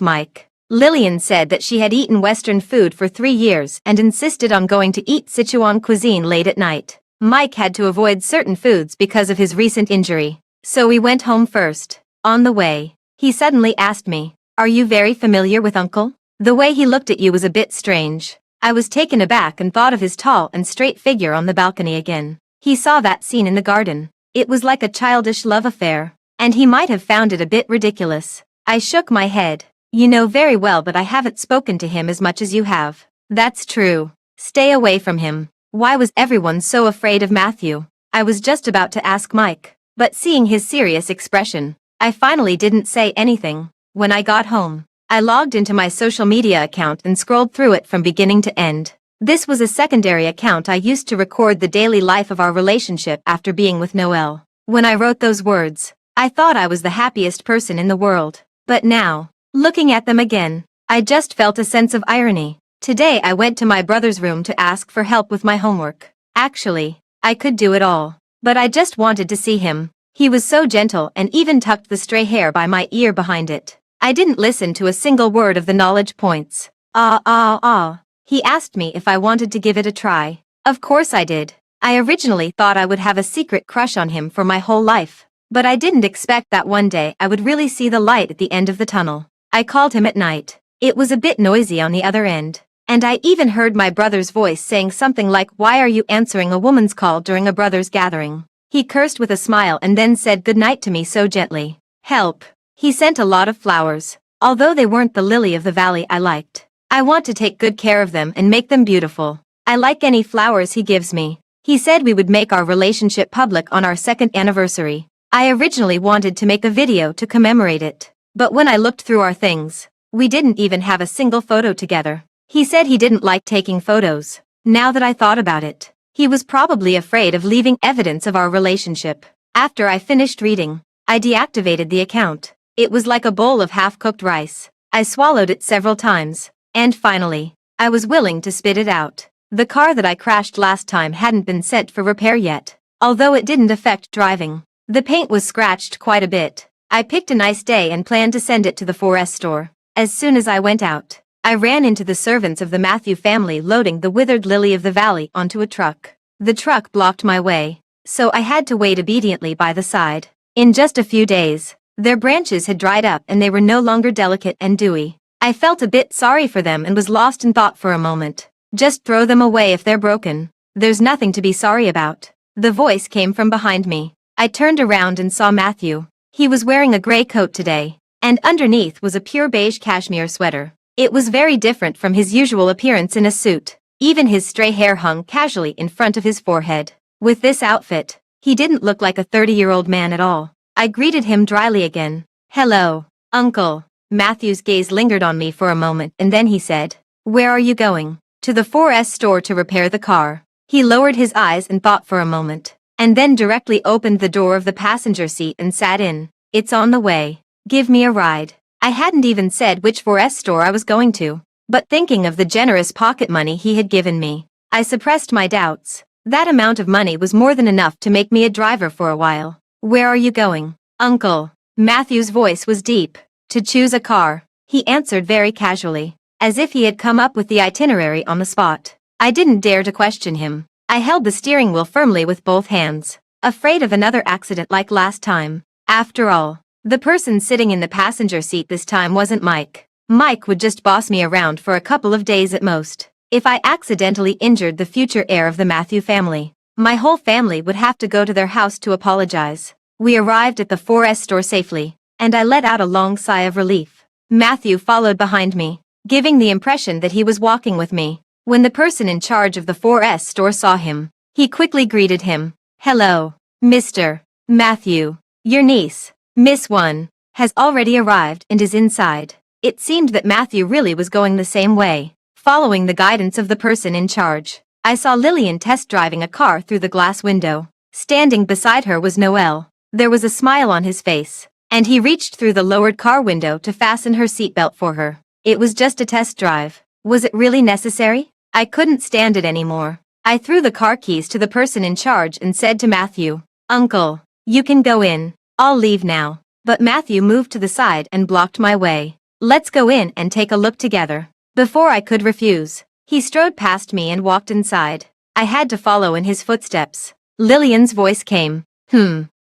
Mike. Lillian said that she had eaten Western food for 3 years and insisted on going to eat Sichuan cuisine late at night. Mike had to avoid certain foods because of his recent injury, so we went home first. On the way, he suddenly asked me, "Are you very familiar with Uncle? The way he looked at you was a bit strange." I was taken aback and thought of his tall and straight figure on the balcony again. He saw that scene in the garden. It was like a childish love affair, and he might have found it a bit ridiculous. I shook my head. "You know very well that I haven't spoken to him as much as you have." "That's true. Stay away from him." Why was everyone so afraid of Matthew? I was just about to ask Mike, but seeing his serious expression, I finally didn't say anything. When I got home, I logged into my social media account and scrolled through it from beginning to end. This was a secondary account I used to record the daily life of our relationship after being with Noel. When I wrote those words, I thought I was the happiest person in the world. But now, looking at them again, I just felt a sense of irony. Today I went to my brother's room to ask for help with my homework. Actually, I could do it all, but I just wanted to see him. He was so gentle and even tucked the stray hair by my ear behind it. I didn't listen to a single word of the knowledge points. He asked me if I wanted to give it a try. Of course I did. I originally thought I would have a secret crush on him for my whole life, but I didn't expect that one day I would really see the light at the end of the tunnel. I called him at night. It was a bit noisy on the other end, and I even heard my brother's voice saying something like, "Why are you answering a woman's call during a brother's gathering?" He cursed with a smile and then said goodnight to me so gently. Help. He sent a lot of flowers, although they weren't the lily of the valley I liked. I want to take good care of them and make them beautiful. I like any flowers he gives me. He said we would make our relationship public on our 2nd anniversary. I originally wanted to make a video to commemorate it, but when I looked through our things, we didn't even have a single photo together. He said he didn't like taking photos. Now that I thought about it, he was probably afraid of leaving evidence of our relationship. After I finished reading, I deactivated the account. It was like a bowl of half-cooked rice. I swallowed it several times, and finally, I was willing to spit it out. The car that I crashed last time hadn't been sent for repair yet, although it didn't affect driving. The paint was scratched quite a bit. I picked a nice day and planned to send it to the 4S store. As soon as I went out, I ran into the servants of the Matthew family loading the withered lily of the valley onto a truck. The truck blocked my way, so I had to wait obediently by the side. In just a few days, their branches had dried up and they were no longer delicate and dewy. I felt a bit sorry for them and was lost in thought for a moment. Just throw them away if they're broken. There's nothing to be sorry about. The voice came from behind me. I turned around and saw Matthew. He was wearing a gray coat today, and underneath was a pure beige cashmere sweater. It was very different from his usual appearance in a suit. Even his stray hair hung casually in front of his forehead. With this outfit, he didn't look like a 30-year-old man at all. I greeted him dryly again. "Hello, Uncle." Matthew's gaze lingered on me for a moment and then he said, "Where are you going?" "To the 4S store to repair the car." He lowered his eyes and thought for a moment, and then directly opened the door of the passenger seat and sat in. "It's on the way. Give me a ride." I hadn't even said which 4S store I was going to, but thinking of the generous pocket money he had given me, I suppressed my doubts. That amount of money was more than enough to make me a driver for a while. "Where are you going, Uncle?" Matthew's voice was deep. "To choose a car," he answered very casually, as if he had come up with the itinerary on the spot. I didn't dare to question him. I held the steering wheel firmly with both hands, afraid of another accident like last time. After all, the person sitting in the passenger seat this time wasn't Mike. Mike would just boss me around for a couple of days at most. If I accidentally injured the future heir of the Matthew family, my whole family would have to go to their house to apologize. We arrived at the 4S store safely, and I let out a long sigh of relief. Matthew followed behind me, giving the impression that he was walking with me. When the person in charge of the 4S store saw him, he quickly greeted him. "Hello, Mr. Matthew. Your niece, Miss One, has already arrived and is inside." It seemed that Matthew really was going the same way, following the guidance of the person in charge. I saw Lillian test driving a car through the glass window. Standing beside her was Noel. There was a smile on his face, and he reached through the lowered car window to fasten her seatbelt for her. It was just a test drive. Was it really necessary? I couldn't stand it anymore. I threw the car keys to the person in charge and said to Matthew, "Uncle, you can go in. I'll leave now." But Matthew moved to the side and blocked my way. "Let's go in and take a look together." Before I could refuse, he strode past me and walked inside. I had to follow in his footsteps. Lillian's voice came.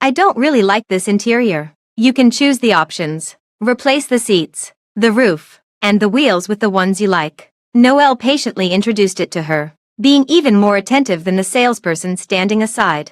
I don't really like this interior. You can choose the options. Replace the seats, the roof, and the wheels with the ones you like." Noelle patiently introduced it to her, being even more attentive than the salesperson standing aside.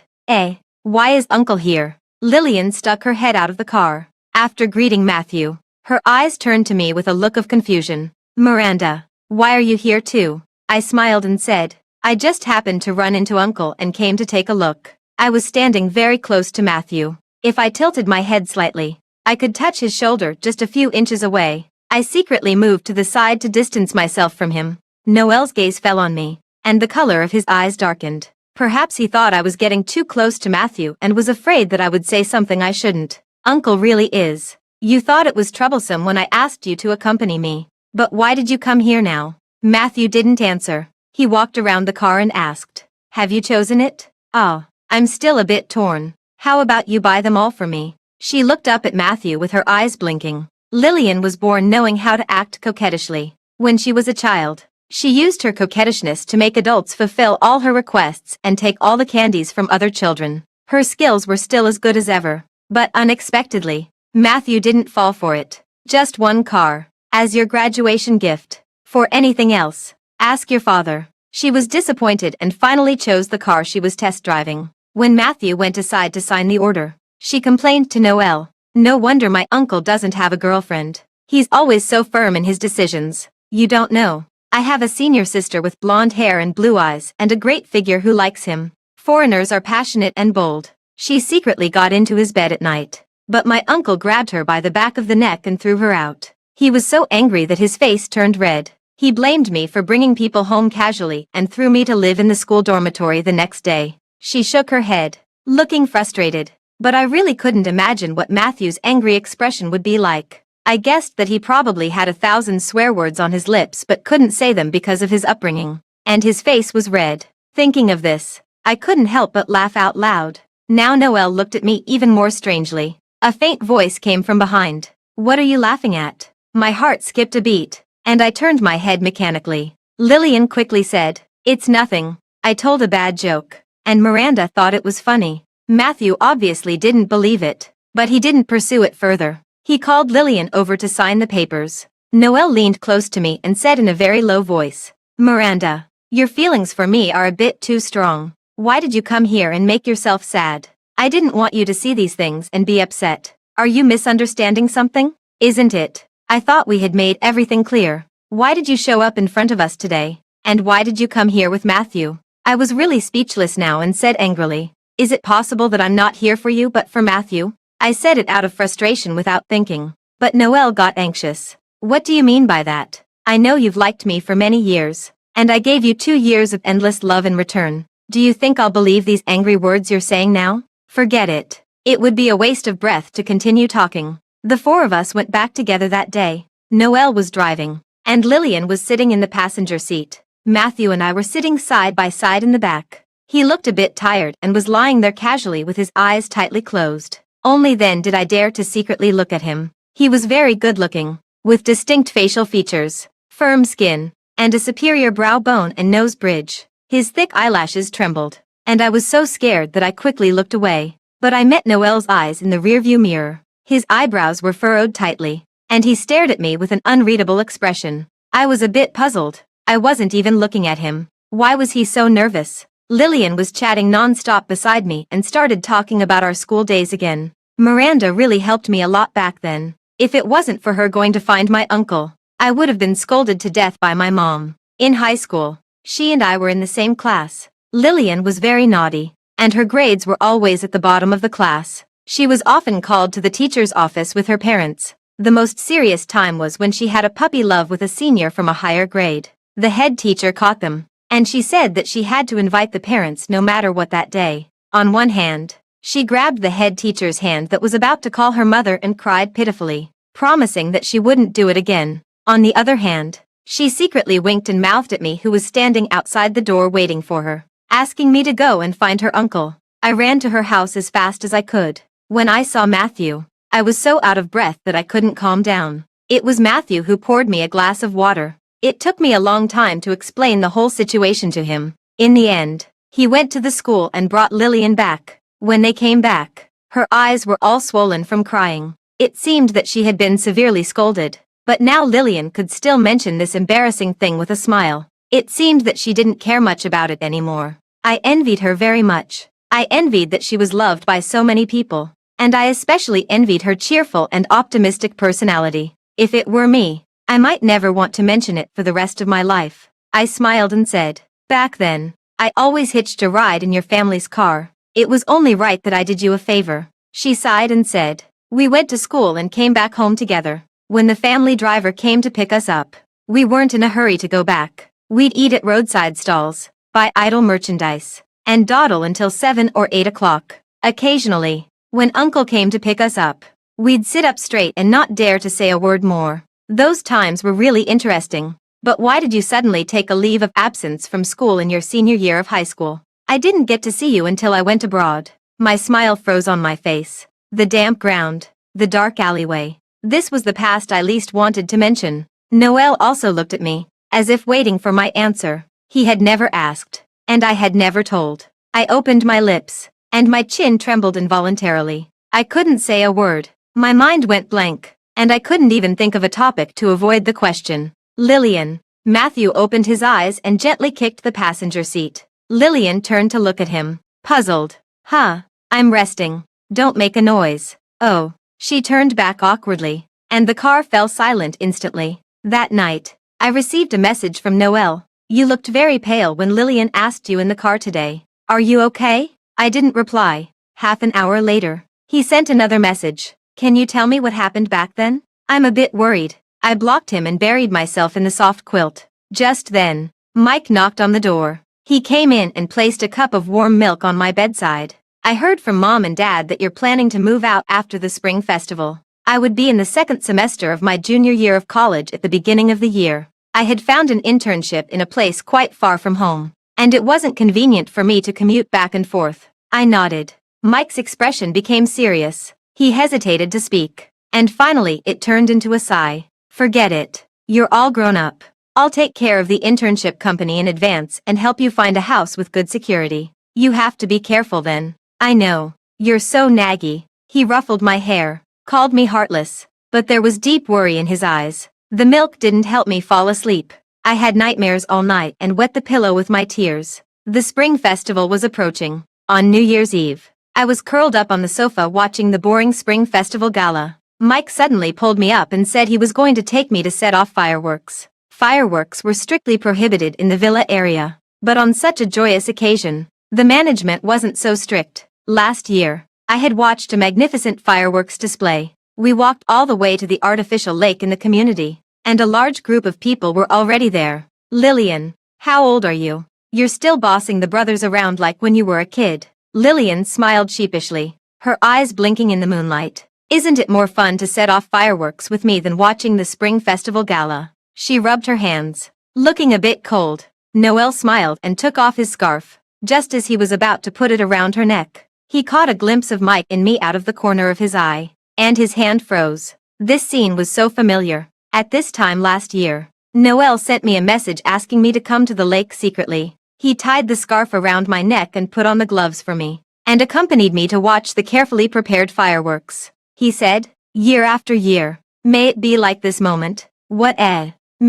Why is Uncle here?" Lillian stuck her head out of the car. After greeting Matthew, her eyes turned to me with a look of confusion. "Miranda, why are you here too?" I smiled and said, "I just happened to run into Uncle and came to take a look." I was standing very close to Matthew. If I tilted my head slightly, I could touch his shoulder just a few inches away. I secretly moved to the side to distance myself from him. Noelle's gaze fell on me, and the color of his eyes darkened. Perhaps he thought I was getting too close to Matthew and was afraid that I would say something I shouldn't. "Uncle really is. You thought it was troublesome when I asked you to accompany me. But why did you come here now?" Matthew didn't answer. He walked around the car and asked, "Have you chosen it?" "Oh, I'm still a bit torn. How about you buy them all for me?" She looked up at Matthew with her eyes blinking. Lillian was born knowing how to act coquettishly. When she was a child, she used her coquettishness to make adults fulfill all her requests and take all the candies from other children. Her skills were still as good as ever. But unexpectedly, Matthew didn't fall for it. "Just one car, as your graduation gift. For anything else, ask your father." She was disappointed and finally chose the car she was test driving. When Matthew went aside to sign the order, she complained to Noelle, "No wonder my uncle doesn't have a girlfriend. He's always so firm in his decisions. You don't know. I have a senior sister with blonde hair and blue eyes and a great figure who likes him. Foreigners are passionate and bold." She secretly got into his bed at night, but my uncle grabbed her by the back of the neck and threw her out. He was so angry that his face turned red. He blamed me for bringing people home casually and threw me to live in the school dormitory the next day. She shook her head, looking frustrated. But I really couldn't imagine what Matthew's angry expression would be like. I guessed that he probably had 1,000 swear words on his lips but couldn't say them because of his upbringing. And his face was red. Thinking of this, I couldn't help but laugh out loud. Now Noelle looked at me even more strangely. A faint voice came from behind. "What are you laughing at?" My heart skipped a beat, and I turned my head mechanically. Lillian quickly said, "It's nothing. I told a bad joke." And Miranda thought it was funny. Matthew obviously didn't believe it, but he didn't pursue it further. He called Lillian over to sign the papers. Noelle leaned close to me and said in a very low voice, "Miranda, your feelings for me are a bit too strong. Why did you come here and make yourself sad? I didn't want you to see these things and be upset. Are you misunderstanding something? Isn't it? I thought we had made everything clear. Why did you show up in front of us today? And why did you come here with Matthew?" I was really speechless now and said angrily, "Is it possible that I'm not here for you but for Matthew?" I said it out of frustration without thinking. But Noelle got anxious. "What do you mean by that? I know you've liked me for many years, and I gave you 2 years of endless love in return. Do you think I'll believe these angry words you're saying now? Forget it. It would be a waste of breath to continue talking." The 4 of us went back together that day. Noelle was driving, and Lillian was sitting in the passenger seat. Matthew and I were sitting side by side in the back. He looked a bit tired and was lying there casually with his eyes tightly closed. Only then did I dare to secretly look at him. He was very good-looking, with distinct facial features, firm skin, and a superior brow bone and nose bridge. His thick eyelashes trembled, and I was so scared that I quickly looked away. But I met Noelle's eyes in the rearview mirror. His eyebrows were furrowed tightly, and he stared at me with an unreadable expression. I was a bit puzzled. I wasn't even looking at him. Why was he so nervous? Lillian was chatting non-stop beside me and started talking about our school days again. Miranda really helped me a lot back then. If it wasn't for her going to find my uncle, I would have been scolded to death by my mom. In high school, she and I were in the same class. Lillian was very naughty, and her grades were always at the bottom of the class. She was often called to the teacher's office with her parents. The most serious time was when she had a puppy love with a senior from a higher grade. The head teacher caught them, and she said that she had to invite the parents no matter what that day. On one hand, she grabbed the head teacher's hand that was about to call her mother and cried pitifully, promising that she wouldn't do it again. On the other hand, She secretly winked and mouthed at me, who was standing outside the door waiting for her, asking me to go and find her uncle. I ran to her house as fast as I could. When I saw Matthew, I was so out of breath that I couldn't calm down. It was Matthew who poured me a glass of water. It took me a long time to explain the whole situation to him. In the end, he went to the school and brought Lillian back. When they came back, her eyes were all swollen from crying. It seemed that she had been severely scolded. But now Lillian could still mention this embarrassing thing with a smile. It seemed that she didn't care much about it anymore. I envied her very much. I envied that she was loved by so many people. And I especially envied her cheerful and optimistic personality. If it were me, I might never want to mention it for the rest of my life. I smiled and said, "Back then, I always hitched a ride in your family's car. It was only right that I did you a favor." She sighed and said, "We went to school and came back home together. When the family driver came to pick us up, we weren't in a hurry to go back. We'd eat at roadside stalls, buy idle merchandise, and dawdle until 7 or 8 o'clock. Occasionally, when Uncle came to pick us up, we'd sit up straight and not dare to say a word more. Those times were really interesting. But why did you suddenly take a leave of absence from school in your senior year of high school? I didn't get to see you until I went abroad." My smile froze on my face. The damp ground, the dark alleyway. This was the past I least wanted to mention. Noel also looked at me, as if waiting for my answer. He had never asked, and I had never told. I opened my lips, and my chin trembled involuntarily. I couldn't say a word. My mind went blank, and I couldn't even think of a topic to avoid the question. "Lillian." Matthew opened his eyes and gently kicked the passenger seat. Lillian turned to look at him, puzzled. "Huh, I'm resting. Don't make a noise." "Oh." She turned back awkwardly, and the car fell silent instantly. That night, I received a message from Noel. "You looked very pale when Lillian asked you in the car today. Are you okay?" I didn't reply. Half an hour later, he sent another message. "Can you tell me what happened back then? I'm a bit worried." I blocked him and buried myself in the soft quilt. Just then, Mike knocked on the door. He came in and placed a cup of warm milk on my bedside. "I heard from Mom and Dad that you're planning to move out after the spring festival." I would be in the second semester of my junior year of college at the beginning of the year. I had found an internship in a place quite far from home, and it wasn't convenient for me to commute back and forth. I nodded. Mike's expression became serious. He hesitated to speak, and finally it turned into a sigh. "Forget it. You're all grown up. I'll take care of the internship company in advance and help you find a house with good security. You have to be careful then." "I know. You're so naggy." He ruffled my hair, called me heartless, but there was deep worry in his eyes. The milk didn't help me fall asleep. I had nightmares all night and wet the pillow with my tears. The spring festival was approaching. On New Year's Eve, I was curled up on the sofa watching the boring spring festival gala. Mike suddenly pulled me up and said he was going to take me to set off fireworks. Fireworks were strictly prohibited in the villa area, but on such a joyous occasion, the management wasn't so strict. Last year, I had watched a magnificent fireworks display. We walked all the way to the artificial lake in the community, and a large group of people were already there. "Lillian, how old are you? You're still bossing the brothers around like when you were a kid." Lillian smiled sheepishly, her eyes blinking in the moonlight. "Isn't it more fun to set off fireworks with me than watching the spring festival gala?" She rubbed her hands, looking a bit cold. Noel smiled and took off his scarf, just as he was about to put it around her neck. He caught a glimpse of Mike and me out of the corner of his eye, and his hand froze. This scene was so familiar. At this time last year, Noel sent me a message asking me to come to the lake secretly. He tied the scarf around my neck and put on the gloves for me, and accompanied me to watch the carefully prepared fireworks. He said, "Year after year, may it be like this moment."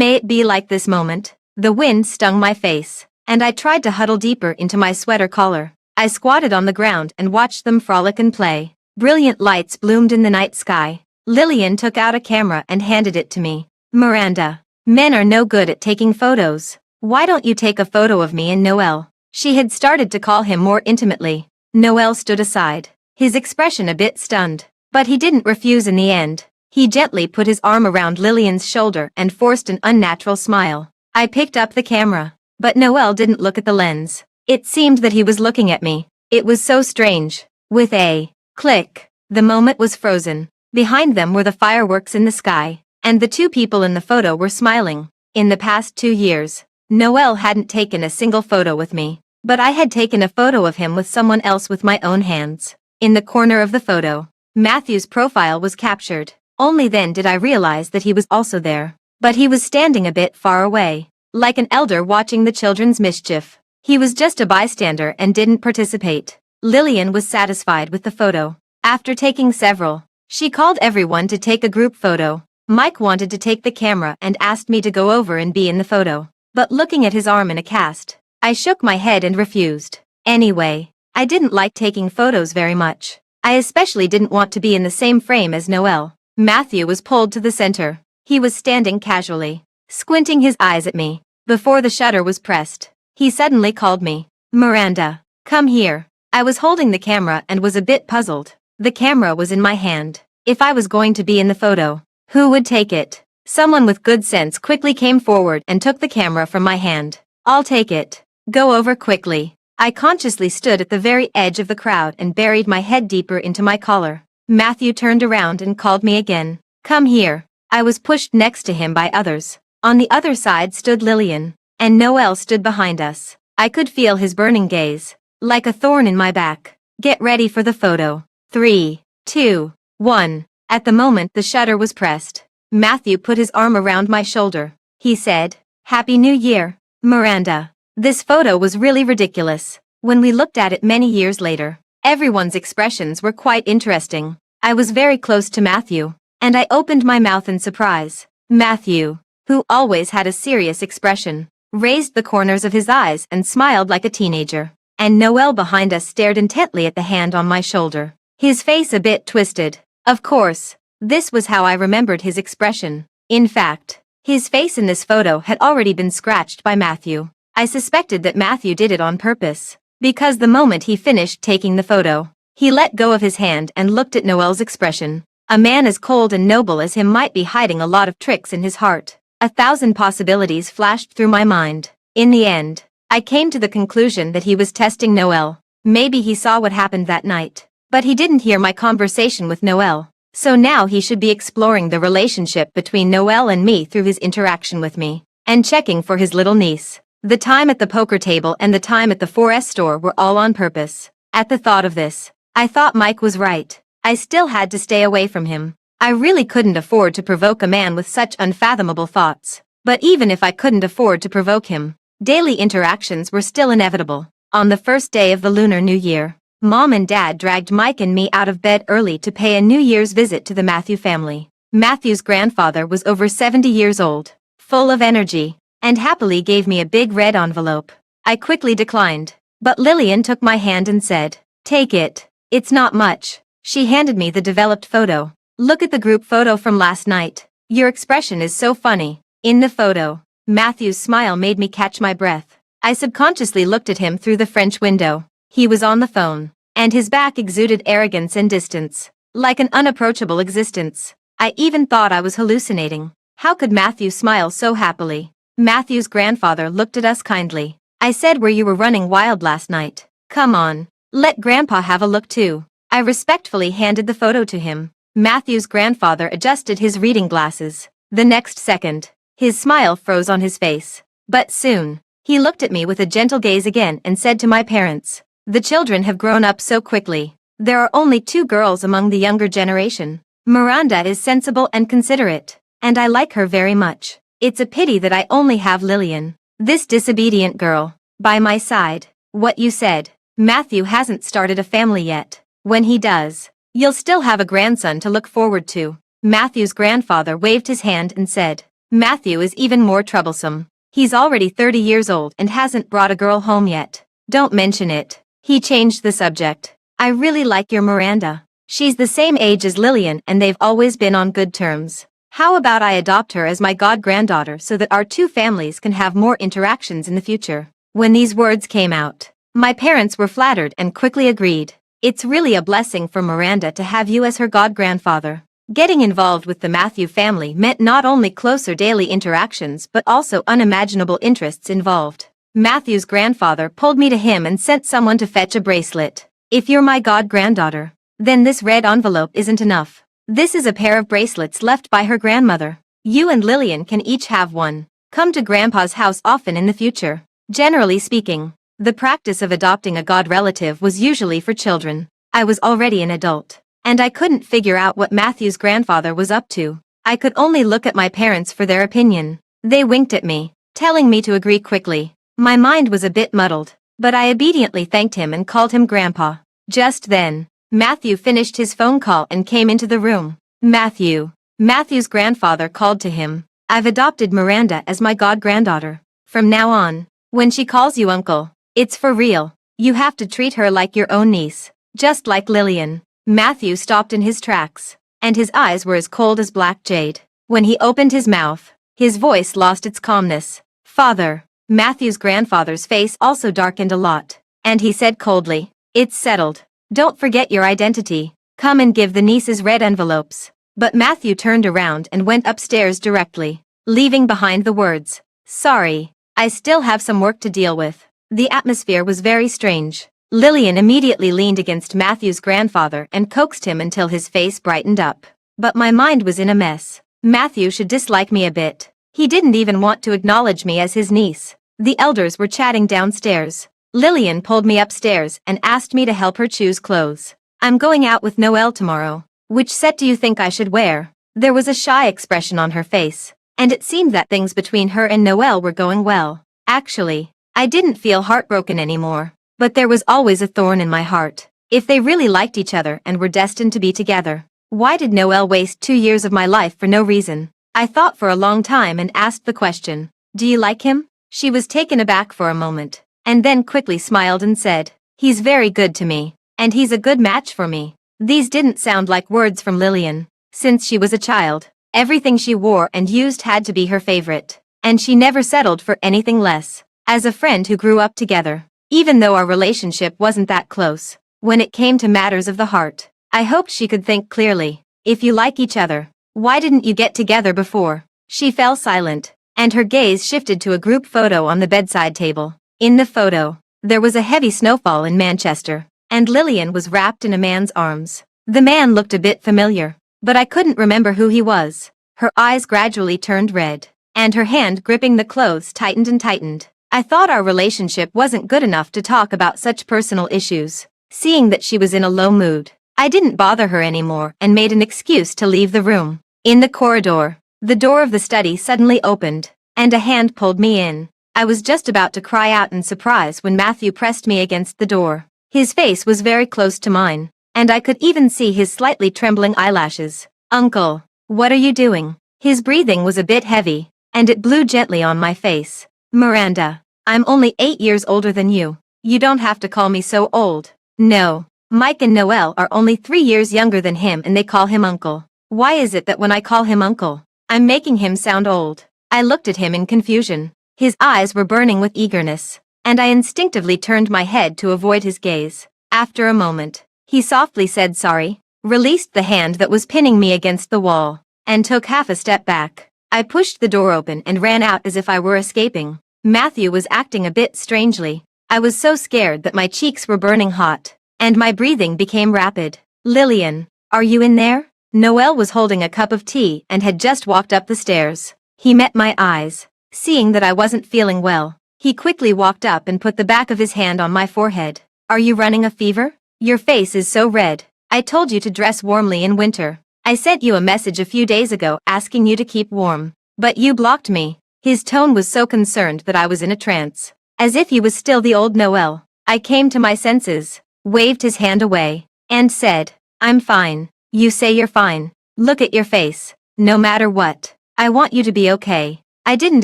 May it be like this moment. The wind stung my face, and I tried to huddle deeper into my sweater collar. I squatted on the ground and watched them frolic and play. Brilliant lights bloomed in the night sky. Lillian took out a camera and handed it to me. "Miranda, men are no good at taking photos. Why don't you take a photo of me and Noel?" She had started to call him more intimately. Noel stood aside, his expression a bit stunned, but he didn't refuse in the end. He gently put his arm around Lillian's shoulder and forced an unnatural smile. I picked up the camera, but Noel didn't look at the lens. It seemed that he was looking at me. It was so strange. With a click, the moment was frozen. Behind them were the fireworks in the sky, and the two people in the photo were smiling. In the past 2 years, Noel hadn't taken a single photo with me, but I had taken a photo of him with someone else with my own hands. In the corner of the photo, Matthew's profile was captured. Only then did I realize that he was also there. But he was standing a bit far away, like an elder watching the children's mischief. He was just a bystander and didn't participate. Lillian was satisfied with the photo. After taking several, she called everyone to take a group photo. Mike wanted to take the camera and asked me to go over and be in the photo. But looking at his arm in a cast, I shook my head and refused. Anyway, I didn't like taking photos very much. I especially didn't want to be in the same frame as Noel. Matthew was pulled to the center. He was standing casually, squinting his eyes at me. Before the shutter was pressed, he suddenly called me. "Miranda, come here." I was holding the camera and was a bit puzzled. The camera was in my hand. If I was going to be in the photo, who would take it? Someone with good sense quickly came forward and took the camera from my hand. "I'll take it. Go over quickly." I consciously stood at the very edge of the crowd and buried my head deeper into my collar. Matthew turned around and called me again. "Come here." I was pushed next to him by others. On the other side stood Lillian, and Noel stood behind us. I could feel his burning gaze, like a thorn in my back. "Get ready for the photo. 3, 2, 1. At the moment the shutter was pressed, Matthew put his arm around my shoulder. He said, "Happy New Year, Miranda." This photo was really ridiculous. When we looked at it many years later, everyone's expressions were quite interesting. I was very close to Matthew, and I opened my mouth in surprise. Matthew, who always had a serious expression, raised the corners of his eyes and smiled like a teenager. And Noel behind us stared intently at the hand on my shoulder, his face a bit twisted. Of course, this was how I remembered his expression. In fact, his face in this photo had already been scratched by Matthew. I suspected that Matthew did it on purpose, because the moment he finished taking the photo, he let go of his hand and looked at Noel's expression. A man as cold and noble as him might be hiding a lot of tricks in his heart. 1,000 possibilities flashed through my mind. In the end, I came to the conclusion that he was testing Noel. Maybe he saw what happened that night, but he didn't hear my conversation with Noel. So now he should be exploring the relationship between Noel and me through his interaction with me, and checking for his little niece. The time at the poker table and the time at the 4S store were all on purpose. At the thought of this, I thought Mike was right. I still had to stay away from him. I really couldn't afford to provoke a man with such unfathomable thoughts. But even if I couldn't afford to provoke him, daily interactions were still inevitable. On the first day of the Lunar New Year, Mom and Dad dragged Mike and me out of bed early to pay a New Year's visit to the Matthew family. Matthew's grandfather was over 70 years old, full of energy, and happily gave me a big red envelope. I quickly declined, but Lillian took my hand and said, "Take it. It's not much." She handed me the developed photo. "Look at the group photo from last night. Your expression is so funny." In the photo, Matthew's smile made me catch my breath. I subconsciously looked at him through the French window. He was on the phone, and his back exuded arrogance and distance, like an unapproachable existence. I even thought I was hallucinating. How could Matthew smile so happily? Matthew's grandfather looked at us kindly. I said, "Where you were running wild last night. Come on, let Grandpa have a look too." I respectfully handed the photo to him. Matthew's grandfather adjusted his reading glasses. The next second, his smile froze on his face. But soon, he looked at me with a gentle gaze again and said to my parents, "The children have grown up so quickly. There are only 2 girls among the younger generation. Miranda is sensible and considerate, and I like her very much. It's a pity that I only have Lillian, this disobedient girl, by my side." "What you said. Matthew hasn't started a family yet. When he does, you'll still have a grandson to look forward to." Matthew's grandfather waved his hand and said, "Matthew is even more troublesome. He's already 30 years old and hasn't brought a girl home yet. Don't mention it." He changed the subject. "I really like your Miranda. She's the same age as Lillian and they've always been on good terms. How about I adopt her as my god-granddaughter so that our 2 families can have more interactions in the future?" When these words came out, my parents were flattered and quickly agreed. It's really a blessing for Miranda to have you as her god-grandfather. Getting involved with the Matthew family meant not only closer daily interactions but also unimaginable interests involved. Matthew's grandfather pulled me to him and sent someone to fetch a bracelet. "If you're my god-granddaughter, then this red envelope isn't enough. This is a pair of bracelets left by her grandmother. You and Lillian can each have one. come to Grandpa's house often in the future. Generally speaking, the practice of adopting a god relative was usually for children. I was already an adult, and I couldn't figure out what Matthew's grandfather was up to. I could only look at my parents for their opinion. They winked at me, telling me to agree quickly. My mind was a bit muddled, but I obediently thanked him and called him Grandpa. Just then, Matthew finished his phone call and came into the room. Matthew's grandfather called to him. I've adopted Miranda as my god-granddaughter. From now on, when she calls you uncle, it's for real. You have to treat her like your own niece, just like Lillian. Matthew stopped in his tracks, and his eyes were as cold as black jade. When he opened his mouth, his voice lost its calmness. Father. Matthew's grandfather's face also darkened a lot, and he said coldly, it's settled. Don't forget your identity. Come and give the nieces red envelopes. But Matthew turned around and went upstairs directly, leaving behind the words, sorry, I still have some work to deal with. The atmosphere was very strange. Lillian immediately leaned against Matthew's grandfather and coaxed him until his face brightened up. But my mind was in a mess. Matthew should dislike me a bit. He didn't even want to acknowledge me as his niece. The elders were chatting downstairs. Lillian pulled me upstairs and asked me to help her choose clothes. I'm going out with Noelle tomorrow. Which set do you think I should wear? There was a shy expression on her face, and it seemed that things between her and Noelle were going well. Actually, I didn't feel heartbroken anymore, but there was always a thorn in my heart. If they really liked each other and were destined to be together, why did Noelle waste 2 years of my life for no reason? I thought for a long time and asked the question, do you like him? She was taken aback for a moment, and then quickly smiled and said, he's very good to me, and he's a good match for me. These didn't sound like words from Lillian. Since she was a child, everything she wore and used had to be her favorite, and she never settled for anything less. As a friend who grew up together, even though our relationship wasn't that close, when it came to matters of the heart, I hoped she could think clearly. If you like each other, why didn't you get together before? She fell silent, and her gaze shifted to a group photo on the bedside table. In the photo, there was a heavy snowfall in Manchester, and Lillian was wrapped in a man's arms. The man looked a bit familiar, but I couldn't remember who he was. Her eyes gradually turned red, and her hand gripping the clothes tightened and tightened. I thought our relationship wasn't good enough to talk about such personal issues. Seeing that she was in a low mood, I didn't bother her anymore and made an excuse to leave the room. In the corridor, the door of the study suddenly opened, and a hand pulled me in. I was just about to cry out in surprise when Matthew pressed me against the door. His face was very close to mine, and I could even see his slightly trembling eyelashes. Uncle, what are you doing? His breathing was a bit heavy, and it blew gently on my face. Miranda, I'm only 8 years older than you. You don't have to call me so old. No, Mike and Noelle are only 3 years younger than him and they call him uncle. Why is it that when I call him uncle, I'm making him sound old? I looked at him in confusion. His eyes were burning with eagerness, and I instinctively turned my head to avoid his gaze. After a moment, he softly said sorry, released the hand that was pinning me against the wall, and took half a step back. I pushed the door open and ran out as if I were escaping. Matthew was acting a bit strangely. I was so scared that my cheeks were burning hot, and my breathing became rapid. Lillian, are you in there? Noelle was holding a cup of tea and had just walked up the stairs. He met my eyes. Seeing that I wasn't feeling well, he quickly walked up and put the back of his hand on my forehead. Are you running a fever? Your face is so red. I told you to dress warmly in winter. I sent you a message a few days ago asking you to keep warm, but you blocked me. His tone was so concerned that I was in a trance. As if he was still the old Noelle. I came to my senses, waved his hand away, and said, I'm fine. You say you're fine. Look at your face. No matter what, I want you to be okay. I didn't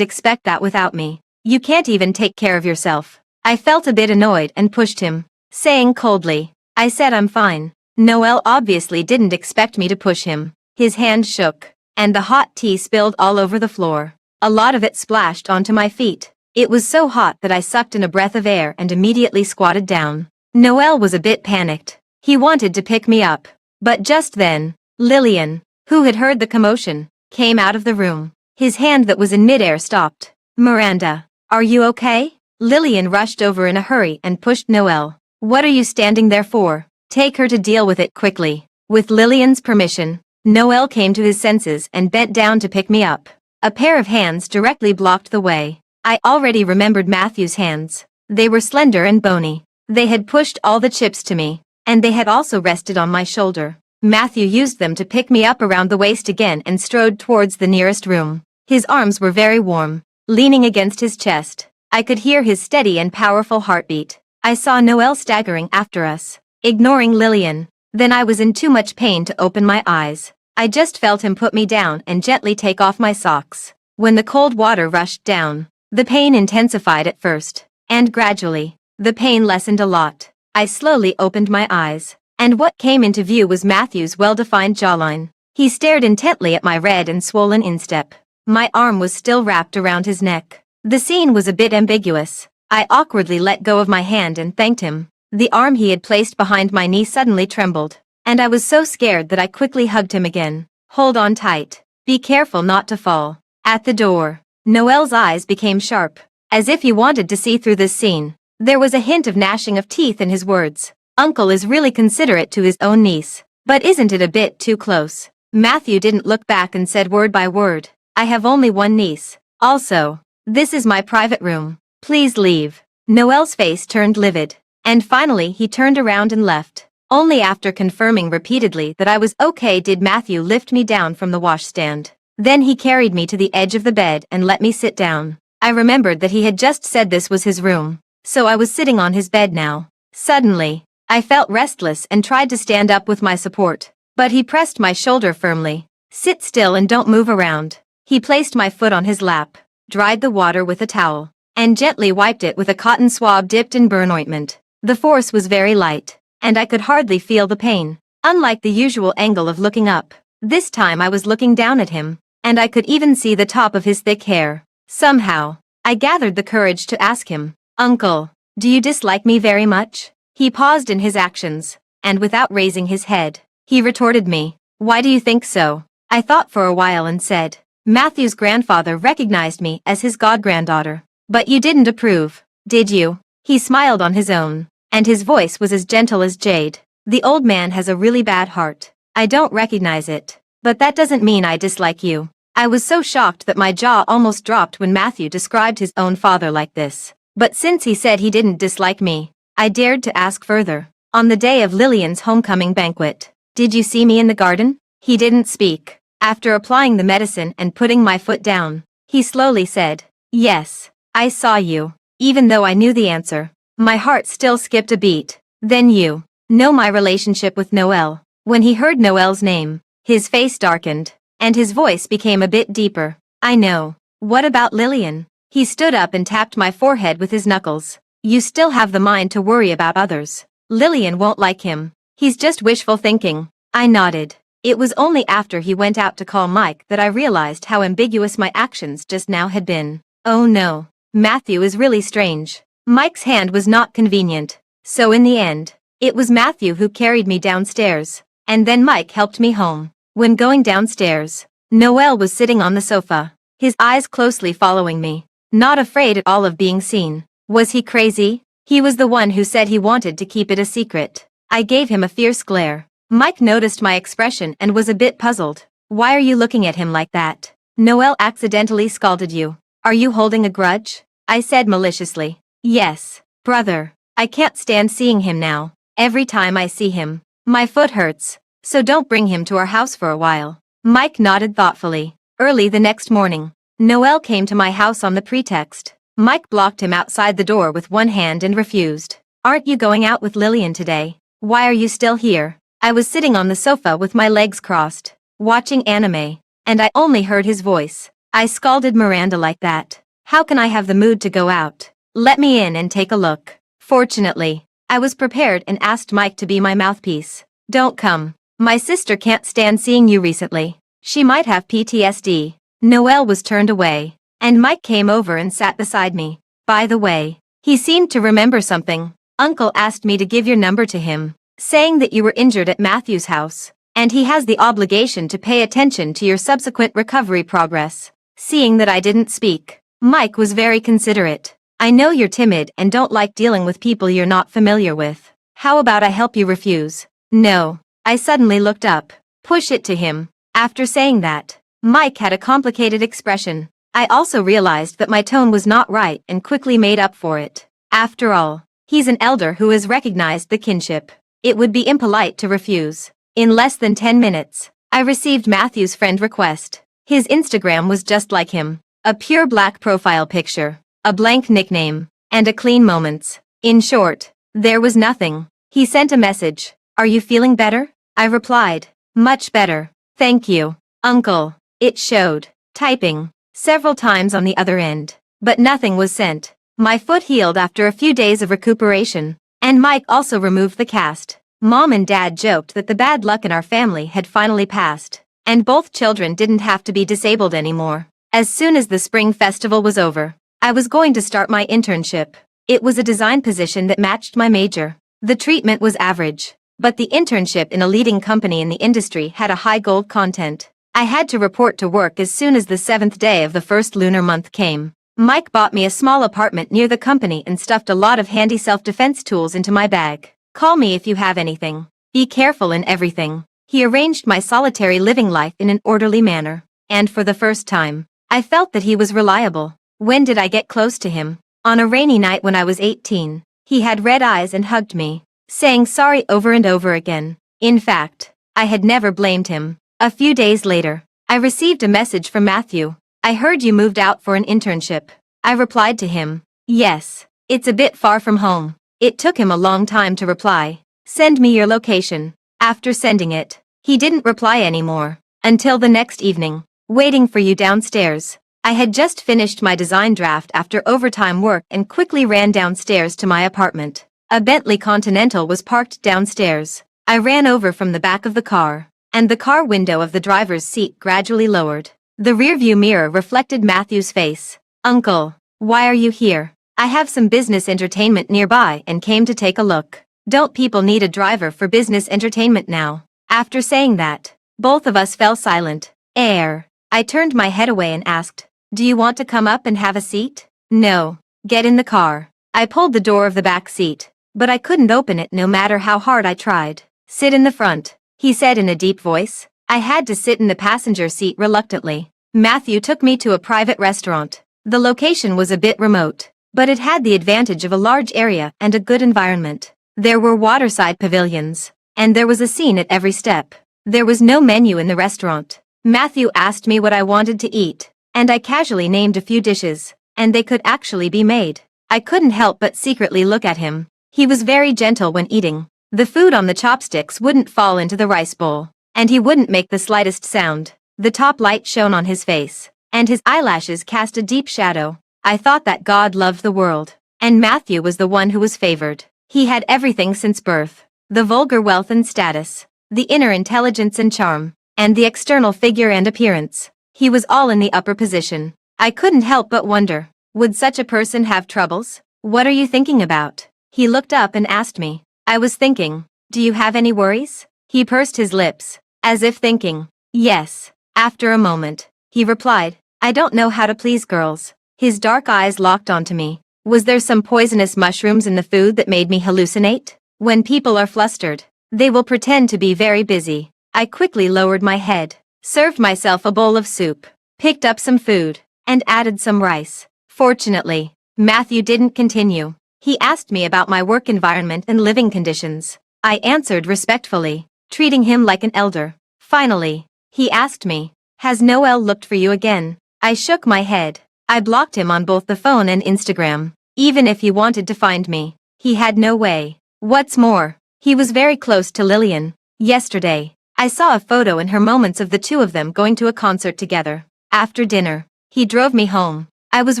expect that without me. You can't even take care of yourself. I felt a bit annoyed and pushed him, saying coldly, I said I'm fine. Noelle obviously didn't expect me to push him. His hand shook, and the hot tea spilled all over the floor. A lot of it splashed onto my feet. It was so hot that I sucked in a breath of air and immediately squatted down. Noelle was a bit panicked. He wanted to pick me up. But just then, Lillian, who had heard the commotion, came out of the room. His hand that was in midair stopped. Miranda, are you okay? Lillian rushed over in a hurry and pushed Noelle. What are you standing there for? Take her to deal with it quickly. With Lillian's permission, Noelle came to his senses and bent down to pick me up. A pair of hands directly blocked the way. I already remembered Matthew's hands. They were slender and bony. They had pushed all the chips to me, and they had also rested on my shoulder. Matthew used them to pick me up around the waist again and strode towards the nearest room. His arms were very warm, leaning against his chest. I could hear his steady and powerful heartbeat. I saw Noel staggering after us, ignoring Lillian. Then I was in too much pain to open my eyes. I just felt him put me down and gently take off my socks. When the cold water rushed down, the pain intensified at first, and gradually, the pain lessened a lot. I slowly opened my eyes, and what came into view was Matthew's well-defined jawline. He stared intently at my red and swollen instep. My arm was still wrapped around his neck. The scene was a bit ambiguous. I awkwardly let go of my hand and thanked him. The arm he had placed behind my knee suddenly trembled, and I was so scared that I quickly hugged him again. Hold on tight. Be careful not to fall. At the door, Noel's eyes became sharp, as if he wanted to see through this scene. There was a hint of gnashing of teeth in his words. Uncle is really considerate to his own niece, but isn't it a bit too close? Matthew didn't look back and said word by word, I have only one niece. Also, this is my private room. Please leave. Noel's face turned livid, and finally he turned around and left. Only after confirming repeatedly that I was okay did Matthew lift me down from the washstand. Then he carried me to the edge of the bed and let me sit down. I remembered that he had just said this was his room, so I was sitting on his bed now. Suddenly, I felt restless and tried to stand up with my support, but he pressed my shoulder firmly. Sit still and don't move around. He placed my foot on his lap, dried the water with a towel, and gently wiped it with a cotton swab dipped in burn ointment. The force was very light, and I could hardly feel the pain. Unlike the usual angle of looking up, this time I was looking down at him, and I could even see the top of his thick hair. Somehow, I gathered the courage to ask him, Uncle, do you dislike me very much? He paused in his actions, and without raising his head, he retorted me, Why do you think so? I thought for a while and said, Matthew's grandfather recognized me as his godgranddaughter. But you didn't approve, did you? He smiled on his own, and his voice was as gentle as jade. The old man has a really bad heart. I don't recognize it, but that doesn't mean I dislike you. I was so shocked that my jaw almost dropped when Matthew described his own father like this. But since he said he didn't dislike me, I dared to ask further. On the day of Lillian's homecoming banquet, did you see me in the garden? He didn't speak. After applying the medicine and putting my foot down, he slowly said, Yes, I saw you. Even though I knew the answer, my heart still skipped a beat. Then you know my relationship with Noel. When he heard Noel's name, his face darkened, and his voice became a bit deeper. I know. What about Lillian? He stood up and tapped my forehead with his knuckles. You still have the mind to worry about others. Lillian won't like him. He's just wishful thinking. I nodded. It was only after he went out to call Mike that I realized how ambiguous my actions just now had been. Oh no. Matthew is really strange. Mike's hand was not convenient. So in the end, it was Matthew who carried me downstairs, and then Mike helped me home. When going downstairs, Noel was sitting on the sofa, his eyes closely following me, not afraid at all of being seen. Was he crazy? He was the one who said he wanted to keep it a secret. I gave him a fierce glare. Mike noticed my expression and was a bit puzzled. Why are you looking at him like that? Noel accidentally scalded you. Are you holding a grudge? I said maliciously. Yes, brother. I can't stand seeing him now. Every time I see him, my foot hurts. So don't bring him to our house for a while. Mike nodded thoughtfully. Early the next morning, Noel came to my house on the pretext. Mike blocked him outside the door with one hand and refused. Aren't you going out with Lillian today? Why are you still here? I was sitting on the sofa with my legs crossed, watching anime, and I only heard his voice. I scalded Miranda like that. How can I have the mood to go out? Let me in and take a look. Fortunately, I was prepared and asked Mike to be my mouthpiece. Don't come. My sister can't stand seeing you recently. She might have PTSD. Noel was turned away, and Mike came over and sat beside me. By the way, he seemed to remember something. Uncle asked me to give your number to him, saying that you were injured at Matthew's house, and he has the obligation to pay attention to your subsequent recovery progress. Seeing that I didn't speak, Mike was very considerate. I know you're timid and don't like dealing with people you're not familiar with. How about I help you refuse? No. I suddenly looked up. Push it to him. After saying that, Mike had a complicated expression. I also realized that my tone was not right and quickly made up for it. After all, he's an elder who has recognized the kinship. It would be impolite to refuse. In less than 10 minutes, I received Matthew's friend request. His Instagram was just like him. A pure black profile picture, a blank nickname, and a clean moments. In short, there was nothing. He sent a message. "Are you feeling better?" I replied. "Much better. Thank you, Uncle." It showed. Typing. Several times on the other end. But nothing was sent. My foot healed after a few days of recuperation. And Mike also removed the cast. Mom and Dad joked that the bad luck in our family had finally passed. And both children didn't have to be disabled anymore. As soon as the spring festival was over, I was going to start my internship. It was a design position that matched my major. The treatment was average, but the internship in a leading company in the industry had a high gold content. I had to report to work as soon as the 7th day of the first lunar month came. Mike bought me a small apartment near the company and stuffed a lot of handy self-defense tools into my bag. "Call me if you have anything. Be careful in everything." He arranged my solitary living life in an orderly manner, and for the first time, I felt that he was reliable. When did I get close to him? On a rainy night when I was 18. He had red eyes and hugged me, saying sorry over and over again. In fact, I had never blamed him. A few days later, I received a message from Matthew. "I heard you moved out for an internship." I replied to him, "Yes, it's a bit far from home." It took him a long time to reply. "Send me your location." After sending it, he didn't reply anymore, until the next evening. "Waiting for you downstairs." I had just finished my design draft after overtime work and quickly ran downstairs to my apartment. A Bentley Continental was parked downstairs. I ran over from the back of the car, and the car window of the driver's seat gradually lowered. The rearview mirror reflected Matthew's face. "Uncle, why are you here?" "I have some business entertainment nearby and came to take a look." Don't people need a driver for business entertainment now? After saying that, both of us fell silent. I turned my head away and asked, "Do you want to come up and have a seat?" "No. Get in the car." I pulled the door of the back seat, but I couldn't open it no matter how hard I tried. "Sit in the front," he said in a deep voice. I had to sit in the passenger seat reluctantly. Matthew took me to a private restaurant. The location was a bit remote, but it had the advantage of a large area and a good environment. There were waterside pavilions, and there was a scene at every step. There was no menu in the restaurant. Matthew asked me what I wanted to eat, and I casually named a few dishes, and they could actually be made. I couldn't help but secretly look at him. He was very gentle when eating. The food on the chopsticks wouldn't fall into the rice bowl, and he wouldn't make the slightest sound. The top light shone on his face, and his eyelashes cast a deep shadow. I thought that God loved the world, and Matthew was the one who was favored. He had everything since birth: the vulgar wealth and status, the inner intelligence and charm, and the external figure and appearance. He was all in the upper position. I couldn't help but wonder, would such a person have troubles? "What are you thinking about?" He looked up and asked me. I was thinking, "Do you have any worries?" He pursed his lips, as if thinking, "Yes." After a moment, he replied, "I don't know how to please girls." His dark eyes locked onto me. Was there some poisonous mushrooms in the food that made me hallucinate? When people are flustered, they will pretend to be very busy. I quickly lowered my head, served myself a bowl of soup, picked up some food, and added some rice. Fortunately, Matthew didn't continue. He asked me about my work environment and living conditions. I answered respectfully, treating him like an elder. Finally, he asked me, "Has Noel looked for you again?" I shook my head. I blocked him on both the phone and Instagram. Even if he wanted to find me, he had no way. What's more, he was very close to Lillian. Yesterday, I saw a photo in her moments of the two of them going to a concert together. After dinner, he drove me home. I was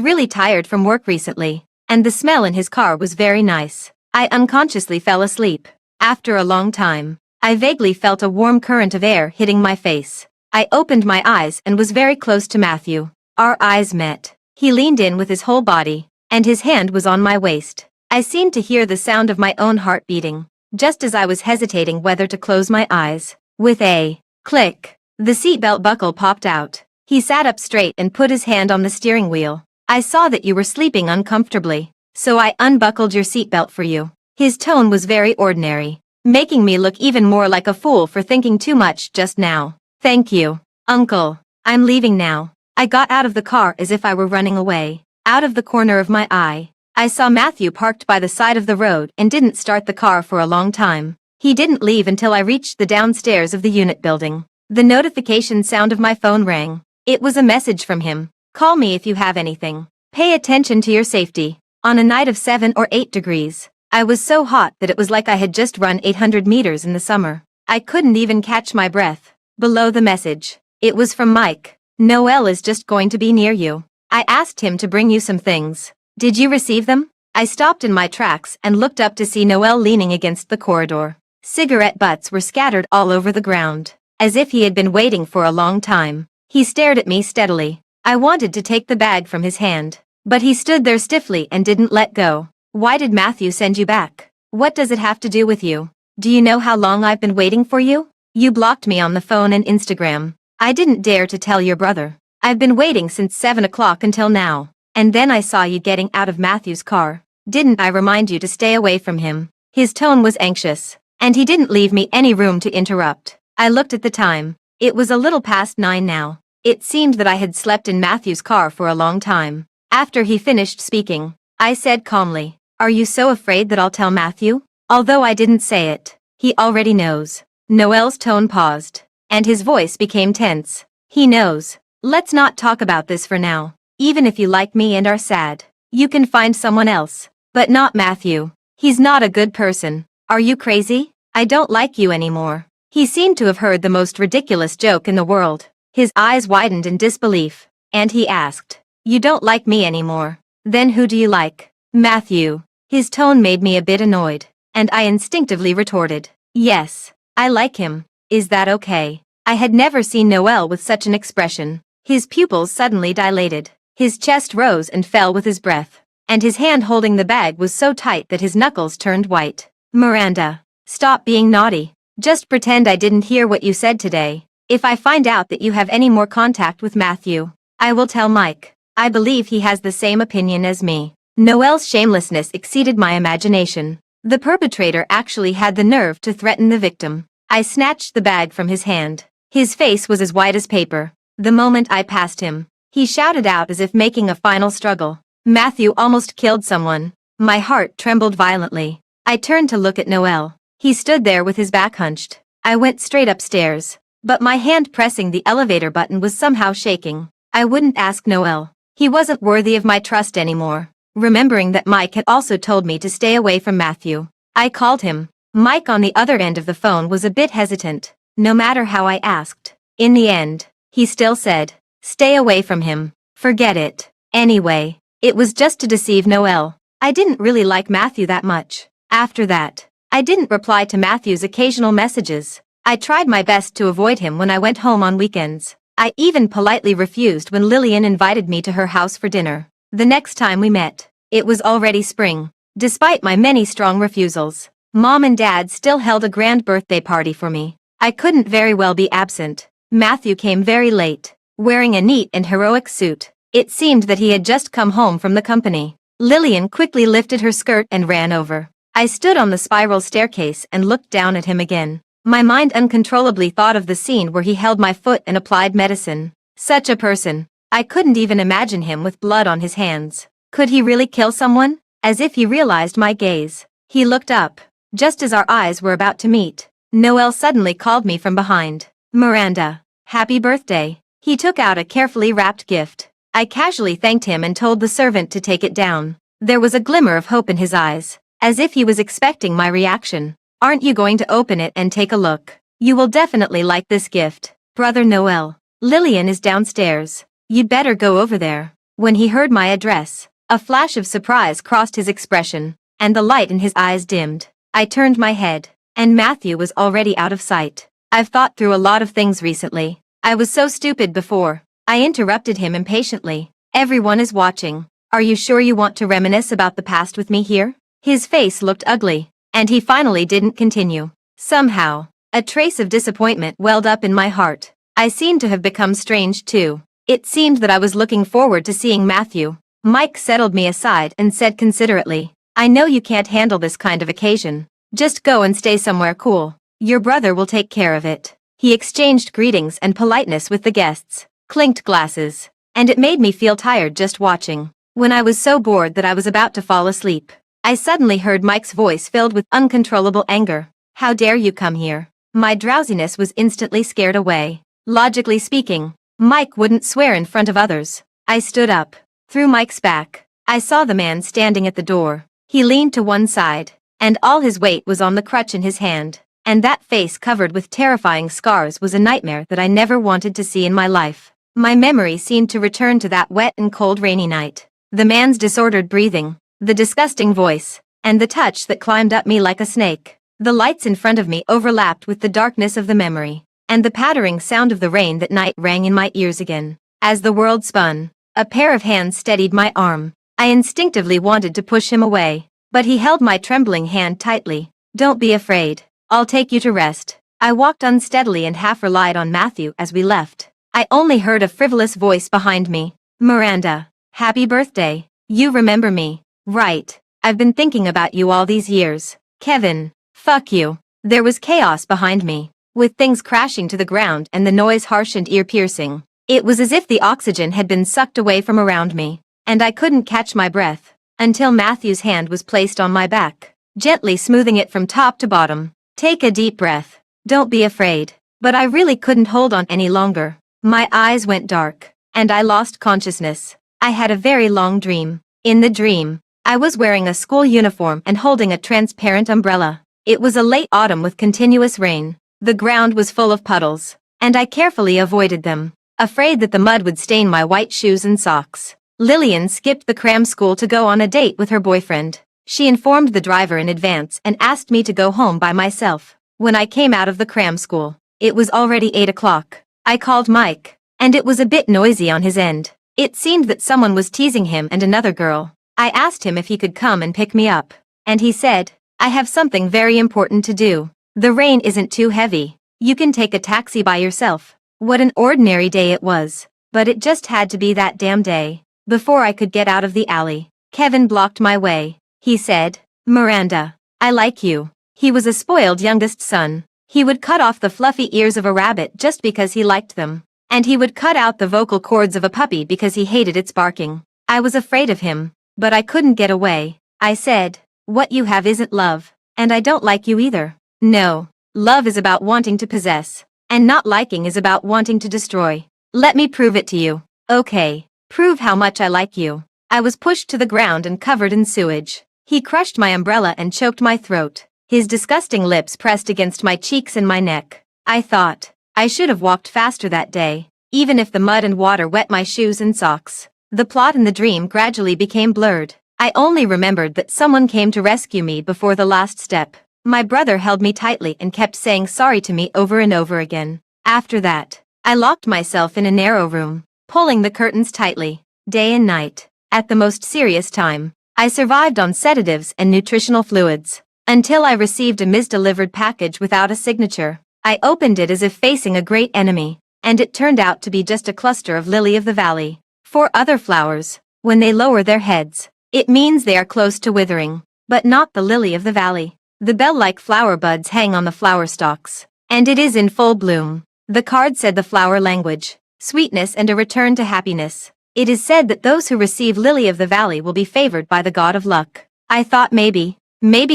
really tired from work recently, and the smell in his car was very nice. I unconsciously fell asleep. After a long time, I vaguely felt a warm current of air hitting my face. I opened my eyes and was very close to Matthew. Our eyes met. He leaned in with his whole body, and his hand was on my waist. I seemed to hear the sound of my own heart beating, just as I was hesitating whether to close my eyes. With a click, the seatbelt buckle popped out. He sat up straight and put his hand on the steering wheel. "I saw that you were sleeping uncomfortably, so I unbuckled your seatbelt for you." His tone was very ordinary, making me look even more like a fool for thinking too much just now. "Thank you, Uncle." I'm leaving now. I got out of the car as if I were running away. Out of the corner of my eye, I saw Matthew parked by the side of the road and didn't start the car for a long time. He didn't leave until I reached the downstairs of the unit building. The notification sound of my phone rang. It was a message from him. Call me if you have anything. Pay attention to your safety. On a night of 7 or 8 degrees, I was so hot that it was like I had just run 800 meters in the summer. I couldn't even catch my breath. Below the message, it was from Mike. Noel is just going to be near you. I asked him to bring you some things. Did you receive them? I stopped in my tracks and looked up to see Noel leaning against the corridor. Cigarette butts were scattered all over the ground, as if he had been waiting for a long time. He stared at me steadily. I wanted to take the bag from his hand, but he stood there stiffly and didn't let go. Why did Matthew send you back? What does it have to do with you? Do you know how long I've been waiting for you? You blocked me on the phone and Instagram. I didn't dare to tell your brother. I've been waiting since 7 o'clock until now. And then I saw you getting out of Matthew's car. Didn't I remind you to stay away from him? His tone was anxious, and he didn't leave me any room to interrupt. I looked at the time. It was a little past 9 now. It seemed that I had slept in Matthew's car for a long time. After he finished speaking, I said calmly, "Are you so afraid that I'll tell Matthew?" Although I didn't say it, he already knows. Noel's tone paused, and his voice became tense. He knows. Let's not talk about this for now. Even if you like me and are sad, you can find someone else. But not Matthew. He's not a good person. Are you crazy? I don't like you anymore. He seemed to have heard the most ridiculous joke in the world. His eyes widened in disbelief, and he asked, "You don't like me anymore? Then who do you like?" "Matthew." His tone made me a bit annoyed, and I instinctively retorted, "Yes, I like him. Is that okay?" I had never seen Noel with such an expression. His pupils suddenly dilated. His chest rose and fell with his breath, and his hand holding the bag was so tight that his knuckles turned white. "Miranda, stop being naughty. Just pretend I didn't hear what you said today. If I find out that you have any more contact with Matthew, I will tell Mike. I believe he has the same opinion as me." Noel's shamelessness exceeded my imagination. The perpetrator actually had the nerve to threaten the victim. I snatched the bag from his hand. His face was as white as paper. The moment I passed him, he shouted out as if making a final struggle, "Matthew almost killed someone." My heart trembled violently. I turned to look at Noel. He stood there with his back hunched. I went straight upstairs, but my hand pressing the elevator button was somehow shaking. I wouldn't ask Noel. He wasn't worthy of my trust anymore. Remembering that Mike had also told me to stay away from Matthew, I called him. Mike on the other end of the phone was a bit hesitant, no matter how I asked. In the end, he still said, "Stay away from him. Forget it." Anyway, it was just to deceive Noel. I didn't really like Matthew that much. After that, I didn't reply to Matthew's occasional messages. I tried my best to avoid him when I went home on weekends. I even politely refused when Lillian invited me to her house for dinner. The next time we met, it was already spring. Despite my many strong refusals, Mom and Dad still held a grand birthday party for me. I couldn't very well be absent. Matthew came very late, wearing a neat and heroic suit. It seemed that he had just come home from the company. Lillian quickly lifted her skirt and ran over. I stood on the spiral staircase and looked down at him again. My mind uncontrollably thought of the scene where he held my foot and applied medicine. Such a person. I couldn't even imagine him with blood on his hands. Could he really kill someone? As if he realized my gaze, he looked up. Just as our eyes were about to meet, Noel suddenly called me from behind. "Miranda, happy birthday." He took out a carefully wrapped gift. I casually thanked him and told the servant to take it down. There was a glimmer of hope in his eyes, as if he was expecting my reaction. "Aren't you going to open it and take a look? You will definitely like this gift. Brother Noel, Lillian is downstairs. You'd better go over there." When he heard my address, a flash of surprise crossed his expression, and the light in his eyes dimmed. I turned my head, and Matthew was already out of sight. "I've thought through a lot of things recently. I was so stupid before." I interrupted him impatiently. "Everyone is watching. Are you sure you want to reminisce about the past with me here?" His face looked ugly, and he finally didn't continue. Somehow, a trace of disappointment welled up in my heart. I seemed to have become strange too. It seemed that I was looking forward to seeing Matthew. Mike settled me aside and said considerately, "I know you can't handle this kind of occasion. Just go and stay somewhere cool. Your brother will take care of it." He exchanged greetings and politeness with the guests. clinked glasses, and it made me feel tired just watching. When I was so bored that I was about to fall asleep, I suddenly heard Mike's voice filled with uncontrollable anger. How dare you come here? My drowsiness was instantly scared away. Logically speaking, Mike wouldn't swear in front of others. I stood up. Through Mike's back, I saw the man standing at the door. He leaned to one side, and all his weight was on the crutch in his hand. And that face covered with terrifying scars was a nightmare that I never wanted to see in my life. My memory seemed to return to that wet and cold rainy night. The man's disordered breathing, the disgusting voice, and the touch that climbed up me like a snake. The lights in front of me overlapped with the darkness of the memory, and the pattering sound of the rain that night rang in my ears again. As the world spun, a pair of hands steadied my arm. I instinctively wanted to push him away, but he held my trembling hand tightly. Don't be afraid. I'll take you to rest. I walked unsteadily and half relied on Matthew as we left. I only heard a frivolous voice behind me. Miranda, happy birthday. You remember me, right? I've been thinking about you all these years. Kevin, fuck you. There was chaos behind me, with things crashing to the ground and the noise harsh and ear-piercing. It was as if the oxygen had been sucked away from around me, and I couldn't catch my breath, until Matthew's hand was placed on my back, gently smoothing it from top to bottom. Take a deep breath. Don't be afraid. But I really couldn't hold on any longer. My eyes went dark, and I lost consciousness. I had a very long dream. In the dream, I was wearing a school uniform and holding a transparent umbrella. It was a late autumn with continuous rain. The ground was full of puddles, and I carefully avoided them, afraid that the mud would stain my white shoes and socks. Lillian skipped the cram school to go on a date with her boyfriend. She informed the driver in advance and asked me to go home by myself. When I came out of the cram school, it was already 8 o'clock. I called Mike, and it was a bit noisy on his end. It seemed that someone was teasing him and another girl. I asked him if he could come and pick me up, and he said, I have something very important to do. The rain isn't too heavy. You can take a taxi by yourself. What an ordinary day it was, but it just had to be that damn day. Before I could get out of the alley, Kevin blocked my way. He said, Miranda, I like you. He was a spoiled youngest son. He would cut off the fluffy ears of a rabbit just because he liked them. And he would cut out the vocal cords of a puppy because he hated its barking. I was afraid of him, but I couldn't get away. I said, what you have isn't love, and I don't like you either. No, love is about wanting to possess, and not liking is about wanting to destroy. Let me prove it to you. Okay, prove how much I like you. I was pushed to the ground and covered in sewage. He crushed my umbrella and choked my throat. His disgusting lips pressed against my cheeks and my neck. I thought, I should have walked faster that day, even if the mud and water wet my shoes and socks. The plot and the dream gradually became blurred. I only remembered that someone came to rescue me before the last step. My brother held me tightly and kept saying sorry to me over and over again. After that, I locked myself in a narrow room, pulling the curtains tightly, day and night. At the most serious time, I survived on sedatives and nutritional fluids, until I received a misdelivered package without a signature. I opened it as if facing a great enemy, and it turned out to be just a cluster of lily of the valley. For other flowers, when they lower their heads, it means they are close to withering, but not the lily of the valley. The bell-like flower buds hang on the flower stalks, and it is in full bloom. The card said the flower language, sweetness and a return to happiness. It is said that those who receive lily of the valley will be favored by the god of luck. I thought maybe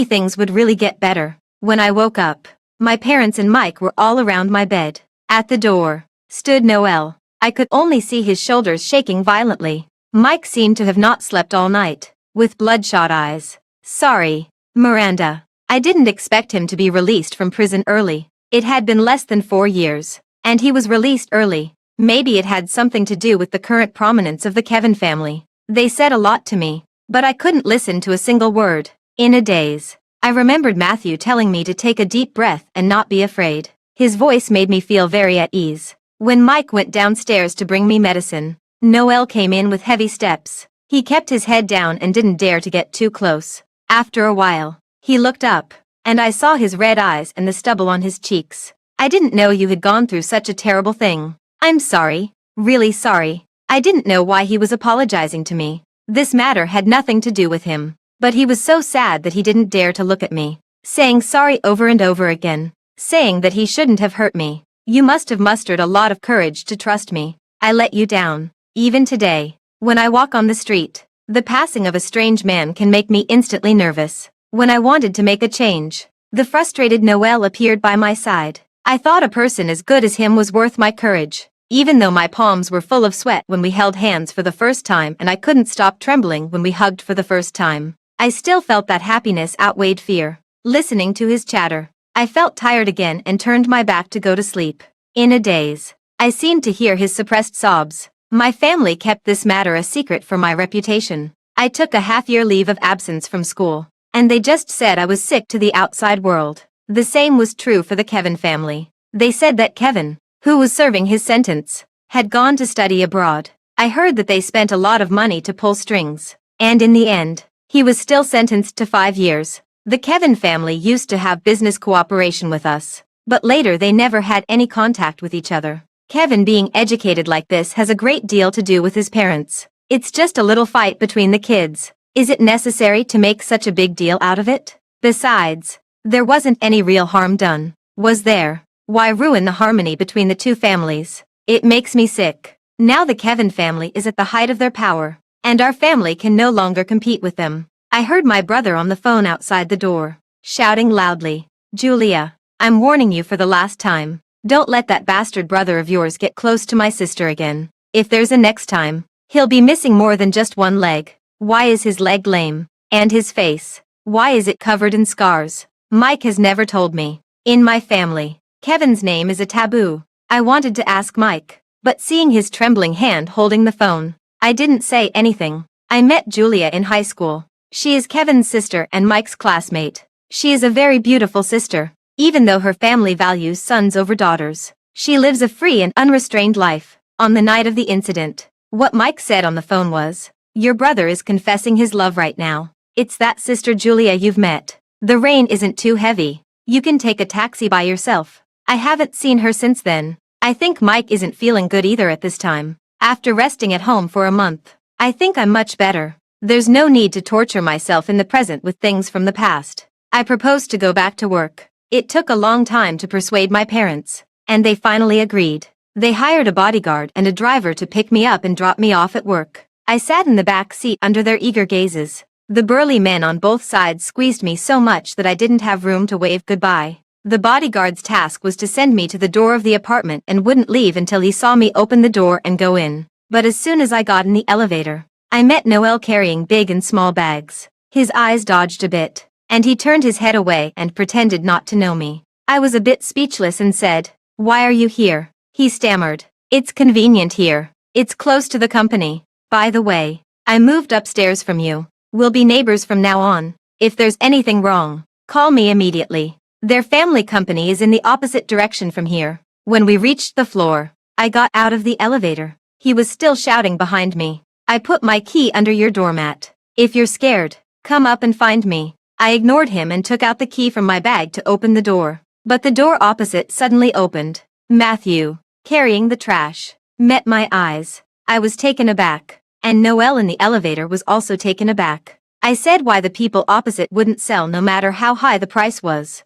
things would really get better. When I woke up, my parents and Mike were all around my bed. At the door stood Noel. I could only see his shoulders shaking violently. Mike seemed to have not slept all night, with bloodshot eyes. Sorry, Miranda. I didn't expect him to be released from prison early. It had been less than 4 years, and he was released early. Maybe it had something to do with the current prominence of the Kevin family. They said a lot to me, but I couldn't listen to a single word. In a daze, I remembered Matthew telling me to take a deep breath and not be afraid. His voice made me feel very at ease. When Mike went downstairs to bring me medicine, Noel came in with heavy steps. He kept his head down and didn't dare to get too close. After a while, he looked up, and I saw his red eyes and the stubble on his cheeks. I didn't know you had gone through such a terrible thing. I'm sorry, really sorry. I didn't know why he was apologizing to me. This matter had nothing to do with him. But he was so sad that he didn't dare to look at me, saying sorry over and over again, saying that he shouldn't have hurt me. You must have mustered a lot of courage to trust me. I let you down. Even today, when I walk on the street, the passing of a strange man can make me instantly nervous. When I wanted to make a change, the frustrated Noel appeared by my side. I thought a person as good as him was worth my courage. Even though my palms were full of sweat when we held hands for the first time and I couldn't stop trembling when we hugged for the first time, I still felt that happiness outweighed fear. Listening to his chatter, I felt tired again and turned my back to go to sleep. In a daze, I seemed to hear his suppressed sobs. My family kept this matter a secret for my reputation. I took a half-year leave of absence from school, and they just said I was sick to the outside world. The same was true for the Kevin family. They said that Kevin, who was serving his sentence, had gone to study abroad. I heard that they spent a lot of money to pull strings, and in the end, he was still sentenced to 5 years. The Kevin family used to have business cooperation with us, but later they never had any contact with each other. Kevin being educated like this has a great deal to do with his parents. It's just a little fight between the kids. Is it necessary to make such a big deal out of it? Besides, there wasn't any real harm done, was there? Why ruin the harmony between the two families? It makes me sick. Now the Kevin family is at the height of their power, and our family can no longer compete with them. I heard my brother on the phone outside the door, shouting loudly, "Julia, I'm warning you for the last time. Don't let that bastard brother of yours get close to my sister again. If there's a next time, he'll be missing more than just one leg. Why is his leg lame? And his face? Why is it covered in scars? Mike has never told me. In my family, Kevin's name is a taboo." I wanted to ask Mike, but seeing his trembling hand holding the phone, I didn't say anything. I met Julia in high school. She is Kevin's sister and Mike's classmate. She is a very beautiful sister. Even though her family values sons over daughters, she lives a free and unrestrained life. On the night of the incident, what Mike said on the phone was, "Your brother is confessing his love right now. It's that sister Julia you've met. The rain isn't too heavy. You can take a taxi by yourself." I haven't seen her since then. I think Mike isn't feeling good either at this time. After resting at home for a month, I think I'm much better. There's no need to torture myself in the present with things from the past. I proposed to go back to work. It took a long time to persuade my parents, and they finally agreed. They hired a bodyguard and a driver to pick me up and drop me off at work. I sat in the back seat under their eager gazes. The burly men on both sides squeezed me so much that I didn't have room to wave goodbye. The bodyguard's task was to send me to the door of the apartment and wouldn't leave until he saw me open the door and go in. But as soon as I got in the elevator, I met Noel carrying big and small bags. His eyes dodged a bit, and he turned his head away and pretended not to know me. I was a bit speechless and said, "Why are you here?" He stammered, "It's convenient here. It's close to the company. By the way, I moved upstairs from you. We'll be neighbors from now on. If there's anything wrong, call me immediately. Their family company is in the opposite direction from here." When we reached the floor, I got out of the elevator. He was still shouting behind me, "I put my key under your doormat. If you're scared, come up and find me." I ignored him and took out the key from my bag to open the door. But the door opposite suddenly opened. Matthew, carrying the trash, met my eyes. I was taken aback, and Noel in the elevator was also taken aback. I said why the people opposite wouldn't sell no matter how high the price was.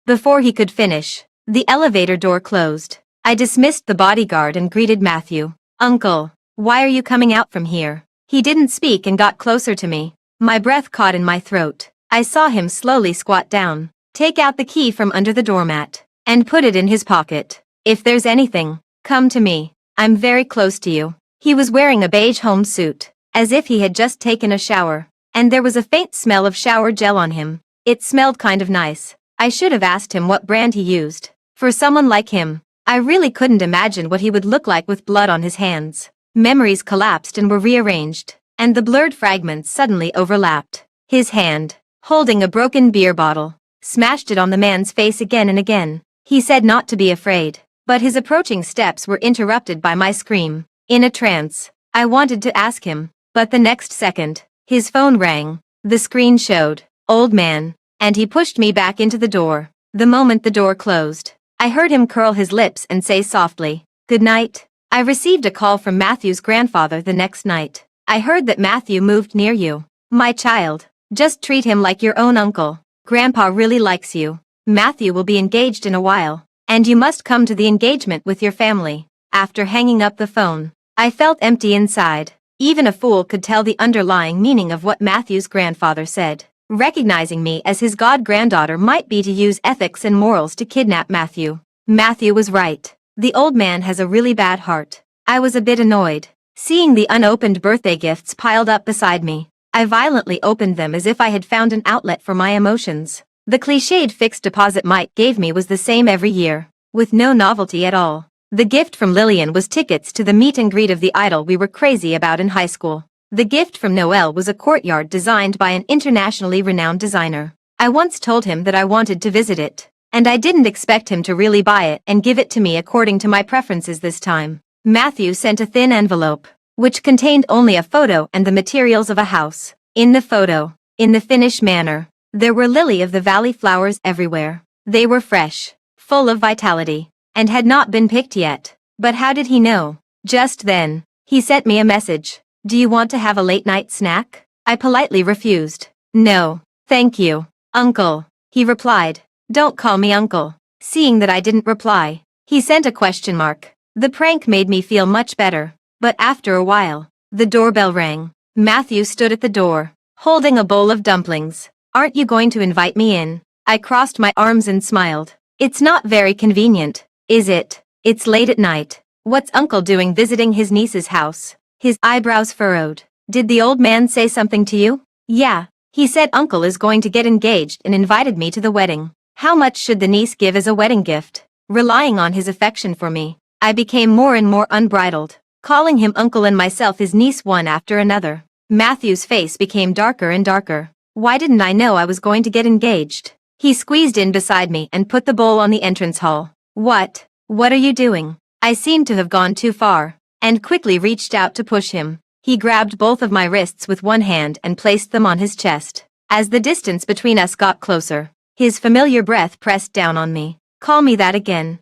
Before he could finish, the elevator door closed. I dismissed the bodyguard and greeted Matthew. "Uncle, why are you coming out from here?" He didn't speak and got closer to me. My breath caught in my throat. I saw him slowly squat down, take out the key from under the doormat, and put it in his pocket. "If there's anything, come to me. I'm very close to you." He was wearing a beige home suit, as if he had just taken a shower, and there was a faint smell of shower gel on him. It smelled kind of nice. I should have asked him what brand he used. For someone like him, I really couldn't imagine what he would look like with blood on his hands. Memories collapsed and were rearranged, and the blurred fragments suddenly overlapped. His hand, holding a broken beer bottle, smashed it on the man's face again and again. He said not to be afraid, but his approaching steps were interrupted by my scream. In a trance, I wanted to ask him, but the next second, his phone rang. The screen showed, "Old man," and he pushed me back into the door. The moment the door closed, I heard him curl his lips and say softly, "Good night." I received a call from Matthew's grandfather the next night. "I heard that Matthew moved near you. My child, just treat him like your own uncle. Grandpa really likes you. Matthew will be engaged in a while, and you must come to the engagement with your family." After hanging up the phone, I felt empty inside. Even a fool could tell the underlying meaning of what Matthew's grandfather said. Recognizing me as his god-granddaughter might be to use ethics and morals to kidnap Matthew. Matthew was right. The old man has a really bad heart. I was a bit annoyed. Seeing the unopened birthday gifts piled up beside me, I violently opened them as if I had found an outlet for my emotions. The cliched fixed deposit Mike gave me was the same every year, with no novelty at all. The gift from Lillian was tickets to the meet and greet of the idol we were crazy about in high school. The gift from Noel was a courtyard designed by an internationally renowned designer. I once told him that I wanted to visit it, and I didn't expect him to really buy it and give it to me according to my preferences this time. Matthew sent a thin envelope, which contained only a photo and the materials of a house. In the photo, in the Finnish manner, there were lily-of-the-valley flowers everywhere. They were fresh, full of vitality, and had not been picked yet. But how did he know? Just then, he sent me a message. "Do you want to have a late-night snack?" I politely refused. "No, thank you, Uncle," he replied. "Don't call me Uncle." Seeing that I didn't reply, he sent a question mark. The prank made me feel much better, but after a while, the doorbell rang. Matthew stood at the door, holding a bowl of dumplings. "Aren't you going to invite me in?" I crossed my arms and smiled. "It's not very convenient, is it? It's late at night. What's Uncle doing visiting his niece's house?" His eyebrows furrowed. "Did the old man say something to you?" "Yeah, he said Uncle is going to get engaged and invited me to the wedding." How much should the niece give as a wedding gift? Relying on his affection for me, I became more and more unbridled, calling him Uncle and myself his niece one after another. Matthew's face became darker and darker. Why didn't I know I was going to get engaged? He squeezed in beside me and put the bowl on the entrance hall. What are you doing?" I seemed to have gone too far, and quickly reached out to push him. He grabbed both of my wrists with one hand and placed them on his chest. As the distance between us got closer, his familiar breath pressed down on me. "Call me that again.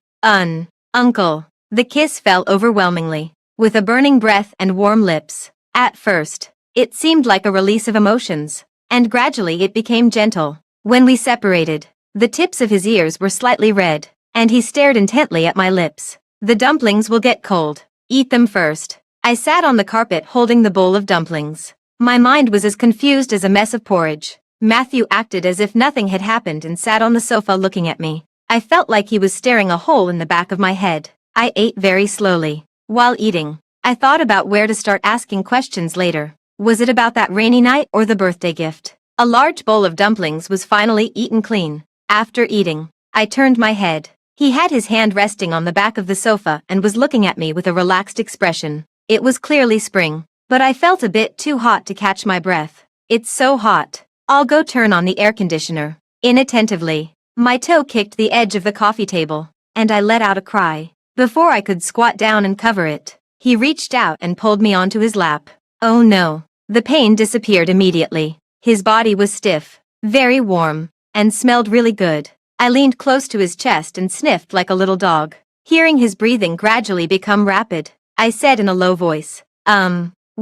Uncle." The kiss fell overwhelmingly, with a burning breath and warm lips. At first, it seemed like a release of emotions, and gradually it became gentle. When we separated, the tips of his ears were slightly red, and he stared intently at my lips. "The dumplings will get cold. Eat them first." I sat on the carpet holding the bowl of dumplings. My mind was as confused as a mess of porridge. Matthew acted as if nothing had happened and sat on the sofa looking at me. I felt like he was staring a hole in the back of my head. I ate very slowly. While eating, I thought about where to start asking questions later. Was it about that rainy night or the birthday gift? A large bowl of dumplings was finally eaten clean. After eating, I turned my head. He had his hand resting on the back of the sofa and was looking at me with a relaxed expression. It was clearly spring, but I felt a bit too hot to catch my breath. "It's so hot. I'll go turn on the air conditioner." Inattentively, my toe kicked the edge of the coffee table, and I let out a cry. Before I could squat down and cover it, he reached out and pulled me onto his lap. Oh no. The pain disappeared immediately. His body was stiff, very warm, and smelled really good. I leaned close to his chest and sniffed like a little dog. Hearing his breathing gradually become rapid, I said in a low voice,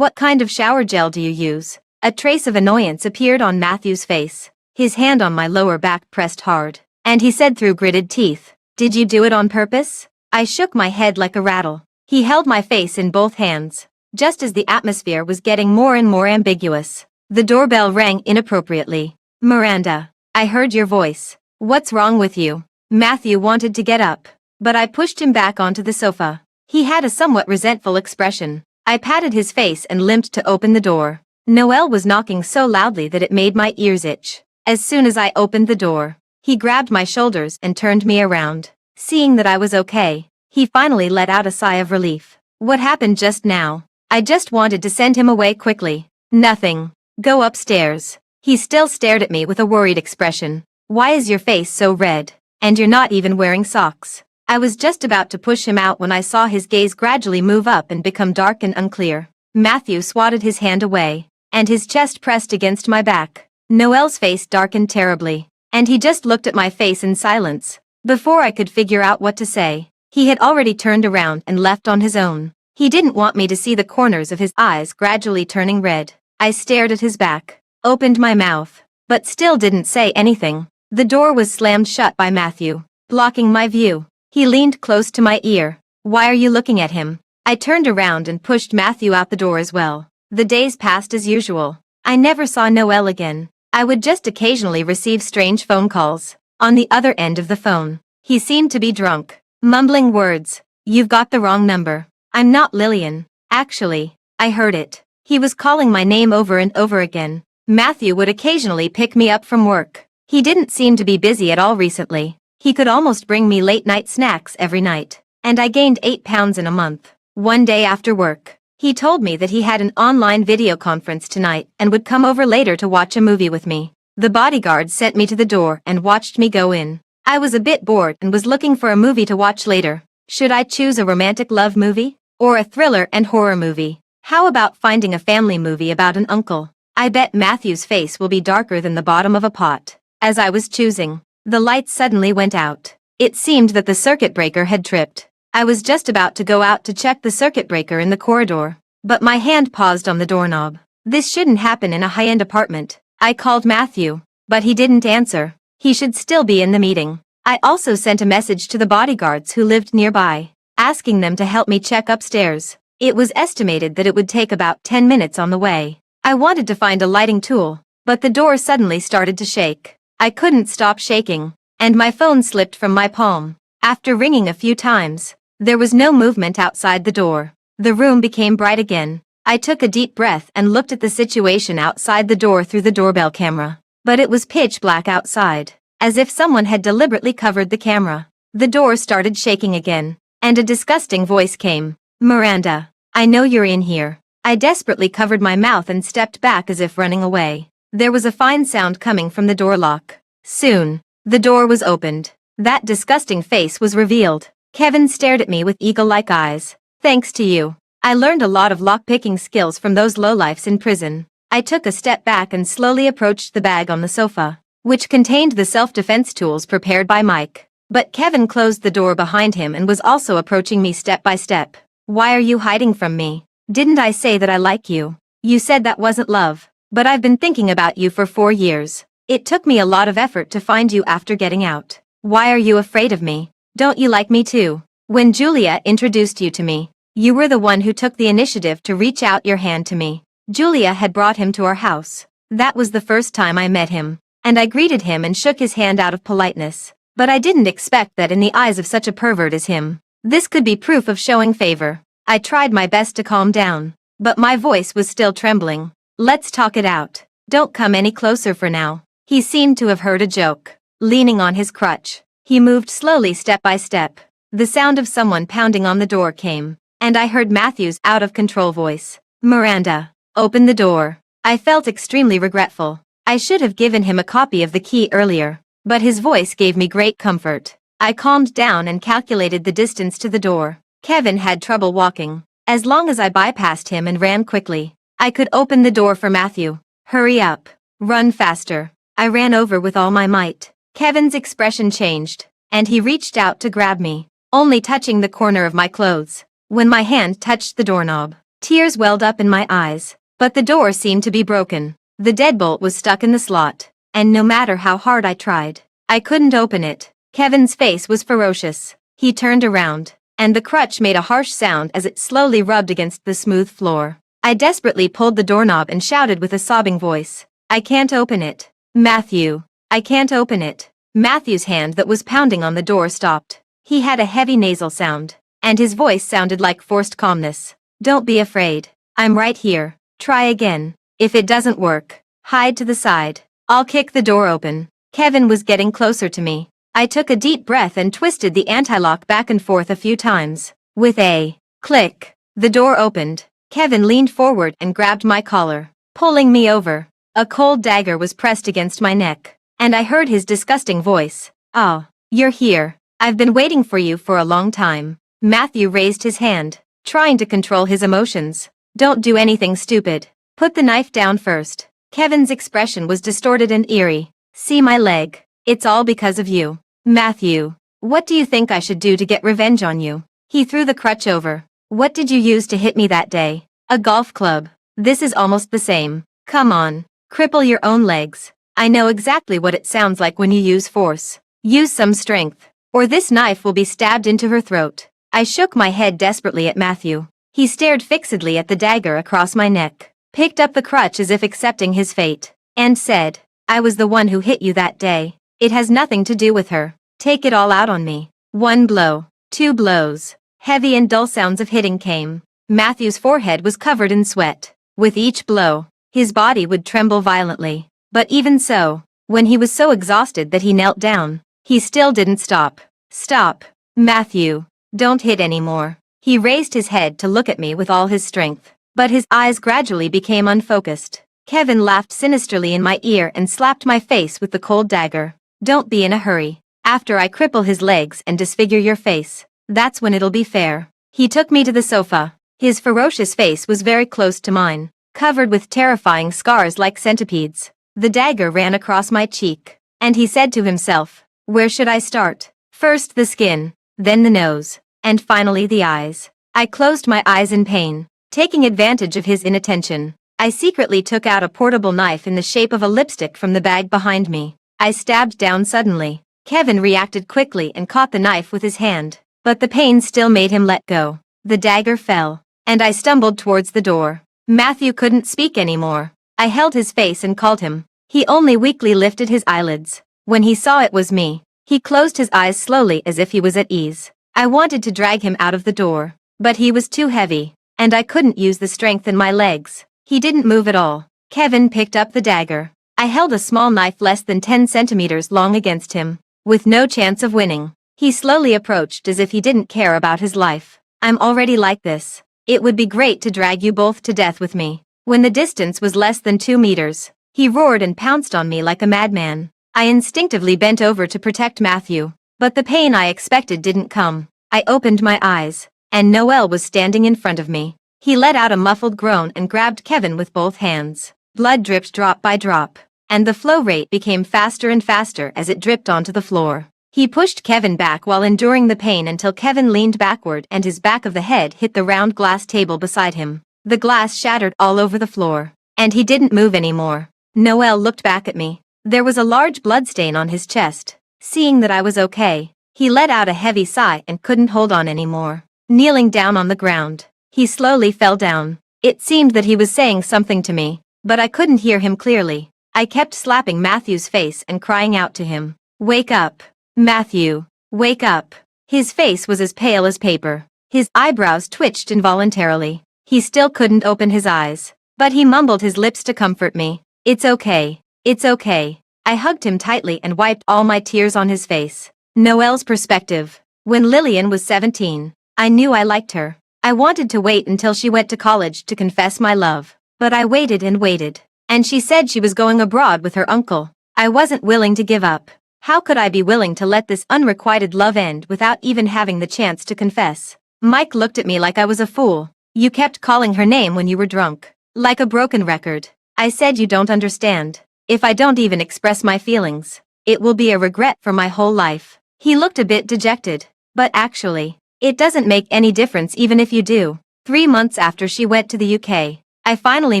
What kind of shower gel do you use?" A trace of annoyance appeared on Matthew's face. His hand on my lower back pressed hard, and he said through gritted teeth, "Did you do it on purpose?" I shook my head like a rattle. He held my face in both hands. Just as the atmosphere was getting more and more ambiguous, the doorbell rang inappropriately. "Miranda, I heard your voice. What's wrong with you?" Matthew wanted to get up, but I pushed him back onto the sofa. He had a somewhat resentful expression. I patted his face and limped to open the door. Noel was knocking so loudly that it made my ears itch. As soon as I opened the door, he grabbed my shoulders and turned me around. Seeing that I was okay, he finally let out a sigh of relief. "What happened just now?" I just wanted to send him away quickly. "Nothing. Go upstairs." He still stared at me with a worried expression. "Why is your face so red? And you're not even wearing socks." I was just about to push him out when I saw his gaze gradually move up and become dark and unclear. Matthew swatted his hand away, and his chest pressed against my back. Noel's face darkened terribly, and he just looked at my face in silence. Before I could figure out what to say, he had already turned around and left on his own. He didn't want me to see the corners of his eyes gradually turning red. I stared at his back, opened my mouth, but still didn't say anything. The door was slammed shut by Matthew, blocking my view. He leaned close to my ear. Why are you looking at him? I turned around and pushed Matthew out the door as well. The days passed as usual. I never saw Noel again. I would just occasionally receive strange phone calls. On the other end of the phone, he seemed to be drunk, mumbling words. You've got the wrong number. I'm not Lillian. Actually, I heard it. He was calling my name over and over again. Matthew would occasionally pick me up from work. He didn't seem to be busy at all recently. He could almost bring me late-night snacks every night. And I gained 8 pounds in a month. One day after work, he told me that he had an online video conference tonight and would come over later to watch a movie with me. The bodyguard sent me to the door and watched me go in. I was a bit bored and was looking for a movie to watch later. Should I choose a romantic love movie? Or a thriller and horror movie? How about finding a family movie about an uncle? I bet Matthew's face will be darker than the bottom of a pot. As I was choosing, the lights suddenly went out. It seemed that the circuit breaker had tripped. I was just about to go out to check the circuit breaker in the corridor, but my hand paused on the doorknob. This shouldn't happen in a high-end apartment. I called Matthew, but he didn't answer. He should still be in the meeting. I also sent a message to the bodyguards who lived nearby, asking them to help me check upstairs. It was estimated that it would take about 10 minutes on the way. I wanted to find a lighting tool, but the door suddenly started to shake. I couldn't stop shaking, and my phone slipped from my palm. After ringing a few times, there was no movement outside the door. The room became bright again. I took a deep breath and looked at the situation outside the door through the doorbell camera. But it was pitch black outside, as if someone had deliberately covered the camera. The door started shaking again, and a disgusting voice came. Miranda, I know you're in here. I desperately covered my mouth and stepped back as if running away. There was a fine sound coming from the door lock. Soon, the door was opened. That disgusting face was revealed. Kevin stared at me with eagle-like eyes. Thanks to you, I learned a lot of lock-picking skills from those lowlifes in prison. I took a step back and slowly approached the bag on the sofa, which contained the self-defense tools prepared by Mike. But Kevin closed the door behind him and was also approaching me step by step. Why are you hiding from me? Didn't I say that I like you? You said that wasn't love, but I've been thinking about you for 4 years. It took me a lot of effort to find you after getting out. Why are you afraid of me? Don't you like me too? When Julia introduced you to me, you were the one who took the initiative to reach out your hand to me. Julia had brought him to our house. That was the first time I met him, and I greeted him and shook his hand out of politeness. But I didn't expect that in the eyes of such a pervert as him, this could be proof of showing favor. I tried my best to calm down, but my voice was still trembling. Let's talk it out. Don't come any closer for now. He seemed to have heard a joke. Leaning on his crutch, he moved slowly step by step. The sound of someone pounding on the door came, and I heard Matthew's out-of-control voice. Miranda, open the door. I felt extremely regretful. I should have given him a copy of the key earlier, but his voice gave me great comfort. I calmed down and calculated the distance to the door. Kevin had trouble walking. As long as I bypassed him and ran quickly, I could open the door for Matthew. Hurry up. Run faster. I ran over with all my might. Kevin's expression changed, and he reached out to grab me, only touching the corner of my clothes. When my hand touched the doorknob, tears welled up in my eyes, but the door seemed to be broken. The deadbolt was stuck in the slot, and no matter how hard I tried, I couldn't open it. Kevin's face was ferocious. He turned around, and the crutch made a harsh sound as it slowly rubbed against the smooth floor. I desperately pulled the doorknob and shouted with a sobbing voice, I can't open it. Matthew, I can't open it. Matthew's hand that was pounding on the door stopped. He had a heavy nasal sound, and his voice sounded like forced calmness. Don't be afraid. I'm right here. Try again. If it doesn't work, hide to the side. I'll kick the door open. Kevin was getting closer to me. I took a deep breath and twisted the anti-lock back and forth a few times. With a click, the door opened. Kevin leaned forward and grabbed my collar, pulling me over. A cold dagger was pressed against my neck, and I heard his disgusting voice. Oh, you're here. I've been waiting for you for a long time. Matthew raised his hand, trying to control his emotions. Don't do anything stupid. Put the knife down first. Kevin's expression was distorted and eerie. See my leg? It's all because of you. Matthew, what do you think I should do to get revenge on you? He threw the crutch over. What did you use to hit me that day? A golf club. This is almost the same. Come on. Cripple your own legs. I know exactly what it sounds like when you use force. Use some strength, or this knife will be stabbed into her throat. I shook my head desperately at Matthew. He stared fixedly at the dagger across my neck, picked up the crutch as if accepting his fate, and said, "I was the one who hit you that day. It has nothing to do with her. Take it all out on me." One blow, two blows. Heavy and dull sounds of hitting came. Matthew's forehead was covered in sweat. With each blow, his body would tremble violently. But even so, when he was so exhausted that he knelt down, he still didn't stop. "Stop. Matthew. Don't hit anymore." He raised his head to look at me with all his strength, but his eyes gradually became unfocused. Kevin laughed sinisterly in my ear and slapped my face with the cold dagger. "Don't be in a hurry. After I cripple his legs and disfigure your face, that's when it'll be fair." He took me to the sofa. His ferocious face was very close to mine, covered with terrifying scars like centipedes. The dagger ran across my cheek, and he said to himself, "Where should I start? First the skin, then the nose, and finally the eyes." I closed my eyes in pain, taking advantage of his inattention. I secretly took out a portable knife in the shape of a lipstick from the bag behind me. I stabbed down suddenly. Kevin reacted quickly and caught the knife with his hand, but the pain still made him let go. The dagger fell, and I stumbled towards the door. Matthew couldn't speak anymore. I held his face and called him. He only weakly lifted his eyelids. When he saw it was me, he closed his eyes slowly as if he was at ease. I wanted to drag him out of the door, but he was too heavy, and I couldn't use the strength in my legs. He didn't move at all. Kevin picked up the dagger. I held a small knife less than 10 centimeters long against him. With no chance of winning, he slowly approached as if he didn't care about his life. "I'm already like this. It would be great to drag you both to death with me." When the distance was less than 2 meters, he roared and pounced on me like a madman. I instinctively bent over to protect Matthew, but the pain I expected didn't come. I opened my eyes, and Noel was standing in front of me. He let out a muffled groan and grabbed Kevin with both hands. Blood dripped drop by drop, and the flow rate became faster and faster as it dripped onto the floor. He pushed Kevin back while enduring the pain until Kevin leaned backward and his back of the head hit the round glass table beside him. The glass shattered all over the floor, and he didn't move anymore. Noel looked back at me. There was a large bloodstain on his chest. Seeing that I was okay, he let out a heavy sigh and couldn't hold on anymore. Kneeling down on the ground, he slowly fell down. It seemed that he was saying something to me, but I couldn't hear him clearly. I kept slapping Matthew's face and crying out to him, "Wake up. Matthew, wake up." His face was as pale as paper. His eyebrows twitched involuntarily. He still couldn't open his eyes, but he mumbled his lips to comfort me. "It's okay. It's okay." I hugged him tightly and wiped all my tears on his face. Noel's perspective. When Lillian was 17, I knew I liked her. I wanted to wait until she went to college to confess my love, but I waited and waited, and she said she was going abroad with her uncle. I wasn't willing to give up. How could I be willing to let this unrequited love end without even having the chance to confess? Mike looked at me like I was a fool. "You kept calling her name when you were drunk. Like a broken record." I said, "You don't understand. If I don't even express my feelings, it will be a regret for my whole life." He looked a bit dejected. "But actually, it doesn't make any difference even if you do." 3 months after she went to the UK, I finally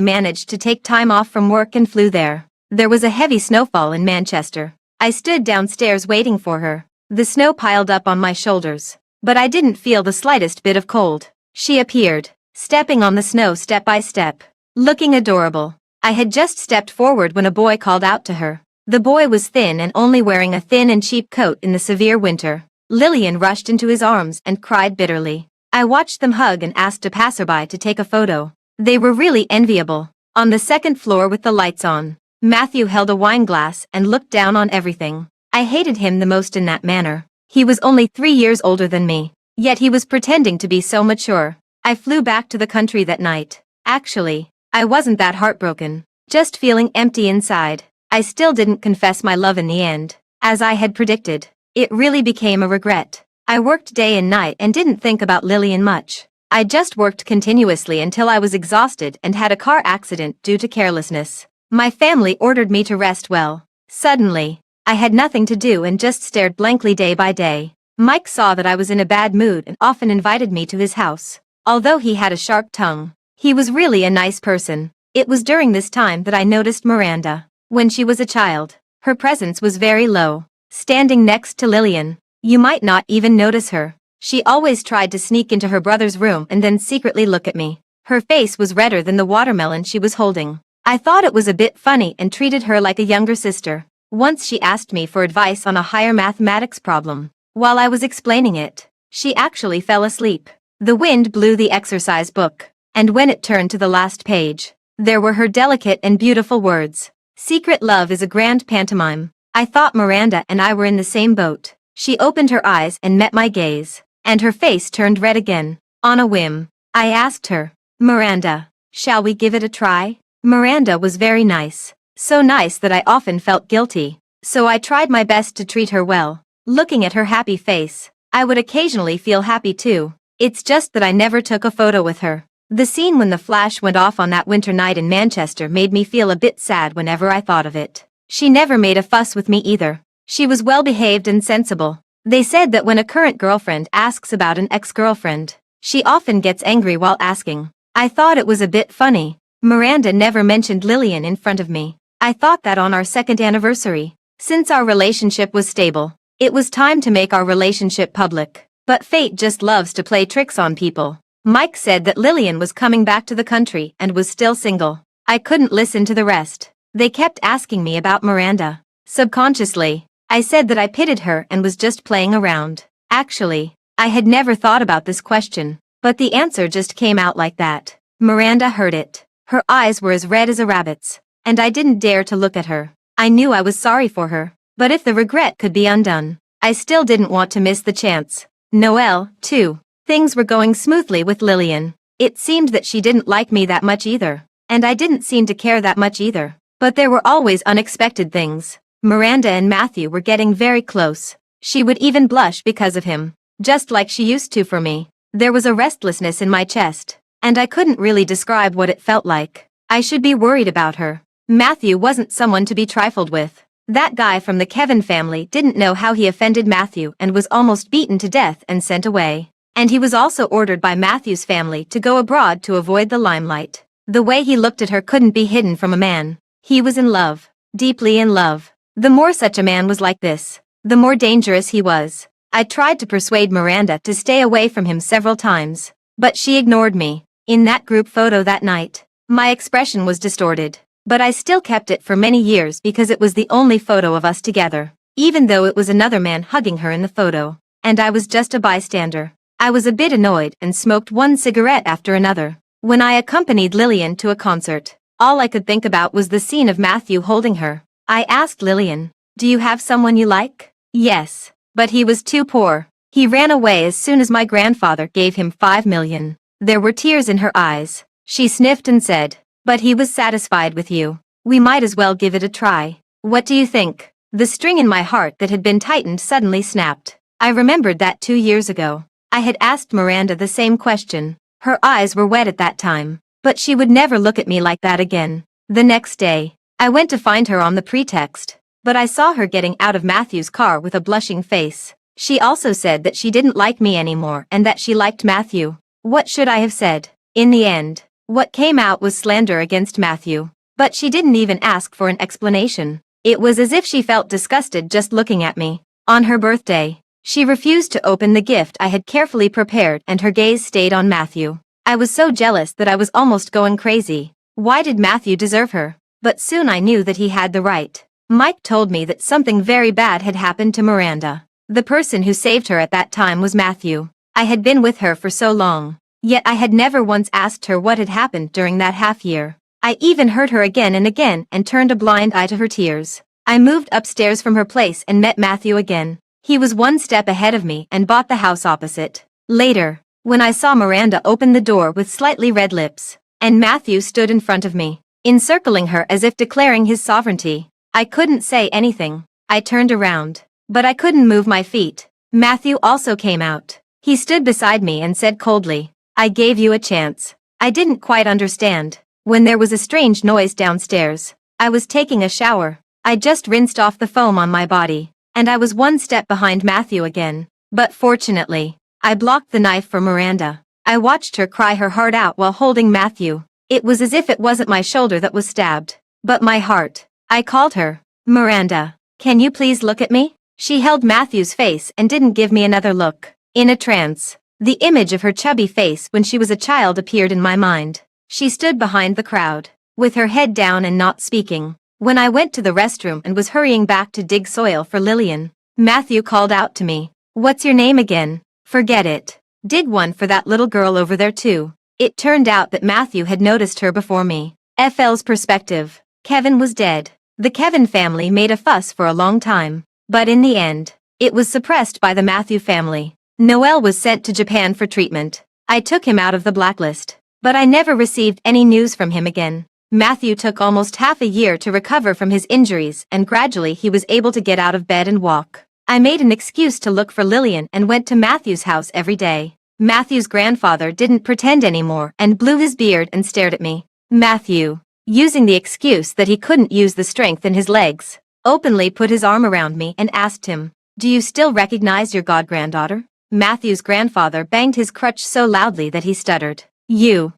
managed to take time off from work and flew there. There was a heavy snowfall in Manchester. I stood downstairs waiting for her. The snow piled up on my shoulders, but I didn't feel the slightest bit of cold. She appeared, stepping on the snow step by step, looking adorable. I had just stepped forward when a boy called out to her. The boy was thin and only wearing a thin and cheap coat in the severe winter. Lillian rushed into his arms and cried bitterly. I watched them hug and asked a passerby to take a photo. They were really enviable. On the second floor with the lights on, Matthew held a wine glass and looked down on everything. I hated him the most in that manner. He was only 3 years older than me, yet he was pretending to be so mature. I flew back to the country that night. Actually, I wasn't that heartbroken, just feeling empty inside. I still didn't confess my love in the end. As I had predicted, it really became a regret. I worked day and night and didn't think about Lillian much. I just worked continuously until I was exhausted and had a car accident due to carelessness. My family ordered me to rest well. Suddenly, I had nothing to do and just stared blankly day by day. Mike saw that I was in a bad mood and often invited me to his house. Although he had a sharp tongue, he was really a nice person. It was during this time that I noticed Miranda. When she was a child, her presence was very low, standing next to Lillian. You might not even notice her. She always tried to sneak into her brother's room and then secretly look at me. Her face was redder than the watermelon she was holding. I thought it was a bit funny and treated her like a younger sister. Once she asked me for advice on a higher mathematics problem. While I was explaining it, she actually fell asleep. The wind blew the exercise book, and when it turned to the last page, there were her delicate and beautiful words. Secret love is a grand pantomime. I thought Miranda and I were in the same boat. She opened her eyes and met my gaze, and her face turned red again. On a whim, I asked her, "Miranda, shall we give it a try?" Miranda was very nice. So nice that I often felt guilty. So I tried my best to treat her well. Looking at her happy face, I would occasionally feel happy too. It's just that I never took a photo with her. The scene when the flash went off on that winter night in Manchester made me feel a bit sad whenever I thought of it. She never made a fuss with me either. She was well behaved and sensible. They said that when a current girlfriend asks about an ex-girlfriend, she often gets angry while asking. I thought it was a bit funny. Miranda never mentioned Lillian in front of me. I thought that on our second anniversary, since our relationship was stable, it was time to make our relationship public. But fate just loves to play tricks on people. Mike said that Lillian was coming back to the country and was still single. I couldn't listen to the rest. They kept asking me about Miranda. Subconsciously, I said that I pitied her and was just playing around. Actually, I had never thought about this question, but the answer just came out like that. Miranda heard it. Her eyes were as red as a rabbit's, and I didn't dare to look at her. I knew I was sorry for her, but if the regret could be undone, I still didn't want to miss the chance. Noel, too. Things were going smoothly with Lillian. It seemed that she didn't like me that much either, and I didn't seem to care that much either. But there were always unexpected things. Miranda and Matthew were getting very close. She would even blush because of him, just like she used to for me. There was a restlessness in my chest, and I couldn't really describe what it felt like. I should be worried about her. Matthew wasn't someone to be trifled with. That guy from the Kevin family didn't know how he offended Matthew and was almost beaten to death and sent away. And he was also ordered by Matthew's family to go abroad to avoid the limelight. The way he looked at her couldn't be hidden from a man. He was in love, deeply in love. The more such a man was like this, the more dangerous he was. I tried to persuade Miranda to stay away from him several times, but she ignored me. In that group photo that night, my expression was distorted. But I still kept it for many years because it was the only photo of us together, even though it was another man hugging her in the photo, and I was just a bystander. I was a bit annoyed and smoked one cigarette after another. When I accompanied Lillian to a concert, all I could think about was the scene of Matthew holding her. I asked Lillian, "Do you have someone you like?" "Yes, but he was too poor. He ran away as soon as my grandfather gave him 5 million. There were tears in her eyes. She sniffed and said, "But he was satisfied with you. We might as well give it a try. What do you think?" The string in my heart that had been tightened suddenly snapped. I remembered that 2 years ago, I had asked Miranda the same question. Her eyes were wet at that time, but she would never look at me like that again. The next day, I went to find her on the pretext, but I saw her getting out of Matthew's car with a blushing face. She also said that she didn't like me anymore and that she liked Matthew. What should I have said? In the end, what came out was slander against Matthew. But she didn't even ask for an explanation. It was as if she felt disgusted just looking at me. On her birthday, she refused to open the gift I had carefully prepared and her gaze stayed on Matthew. I was so jealous that I was almost going crazy. Why did Matthew deserve her? But soon I knew that he had the right. Mike told me that something very bad had happened to Miranda. The person who saved her at that time was Matthew. I had been with her for so long, yet I had never once asked her what had happened during that half year. I even heard her again and turned a blind eye to her tears. I moved upstairs from her place and met Matthew again. He was one step ahead of me and bought the house opposite. Later, when I saw Miranda open the door with slightly red lips, and Matthew stood in front of me, encircling her as if declaring his sovereignty, I couldn't say anything. I turned around, but I couldn't move my feet. Matthew also came out. He stood beside me and said coldly, "I gave you a chance." I didn't quite understand. When there was a strange noise downstairs, I was taking a shower. I just rinsed off the foam on my body, and I was one step behind Matthew again. But fortunately, I blocked the knife for Miranda. I watched her cry her heart out while holding Matthew. It was as if it wasn't my shoulder that was stabbed, but my heart. I called her, "Miranda, can you please look at me?" She held Matthew's face and didn't give me another look. In a trance, the image of her chubby face when she was a child appeared in my mind. She stood behind the crowd, with her head down and not speaking. When I went to the restroom and was hurrying back to dig soil for Lillian, Matthew called out to me, "What's your name again?" "Forget it. Dig one for that little girl over there too." It turned out that Matthew had noticed her before me. FL's perspective. Kevin was dead. The Kevin family made a fuss for a long time, but in the end, it was suppressed by the Matthew family. Noel was sent to Japan for treatment. I took him out of the blacklist, but I never received any news from him again. Matthew took almost half a year to recover from his injuries, and gradually he was able to get out of bed and walk. I made an excuse to look for Lillian and went to Matthew's house every day. Matthew's grandfather didn't pretend anymore and blew his beard and stared at me. Matthew, using the excuse that he couldn't use the strength in his legs, openly put his arm around me and asked him, "Do you still recognize your god-granddaughter?" Matthew's grandfather banged his crutch so loudly that he stuttered, You,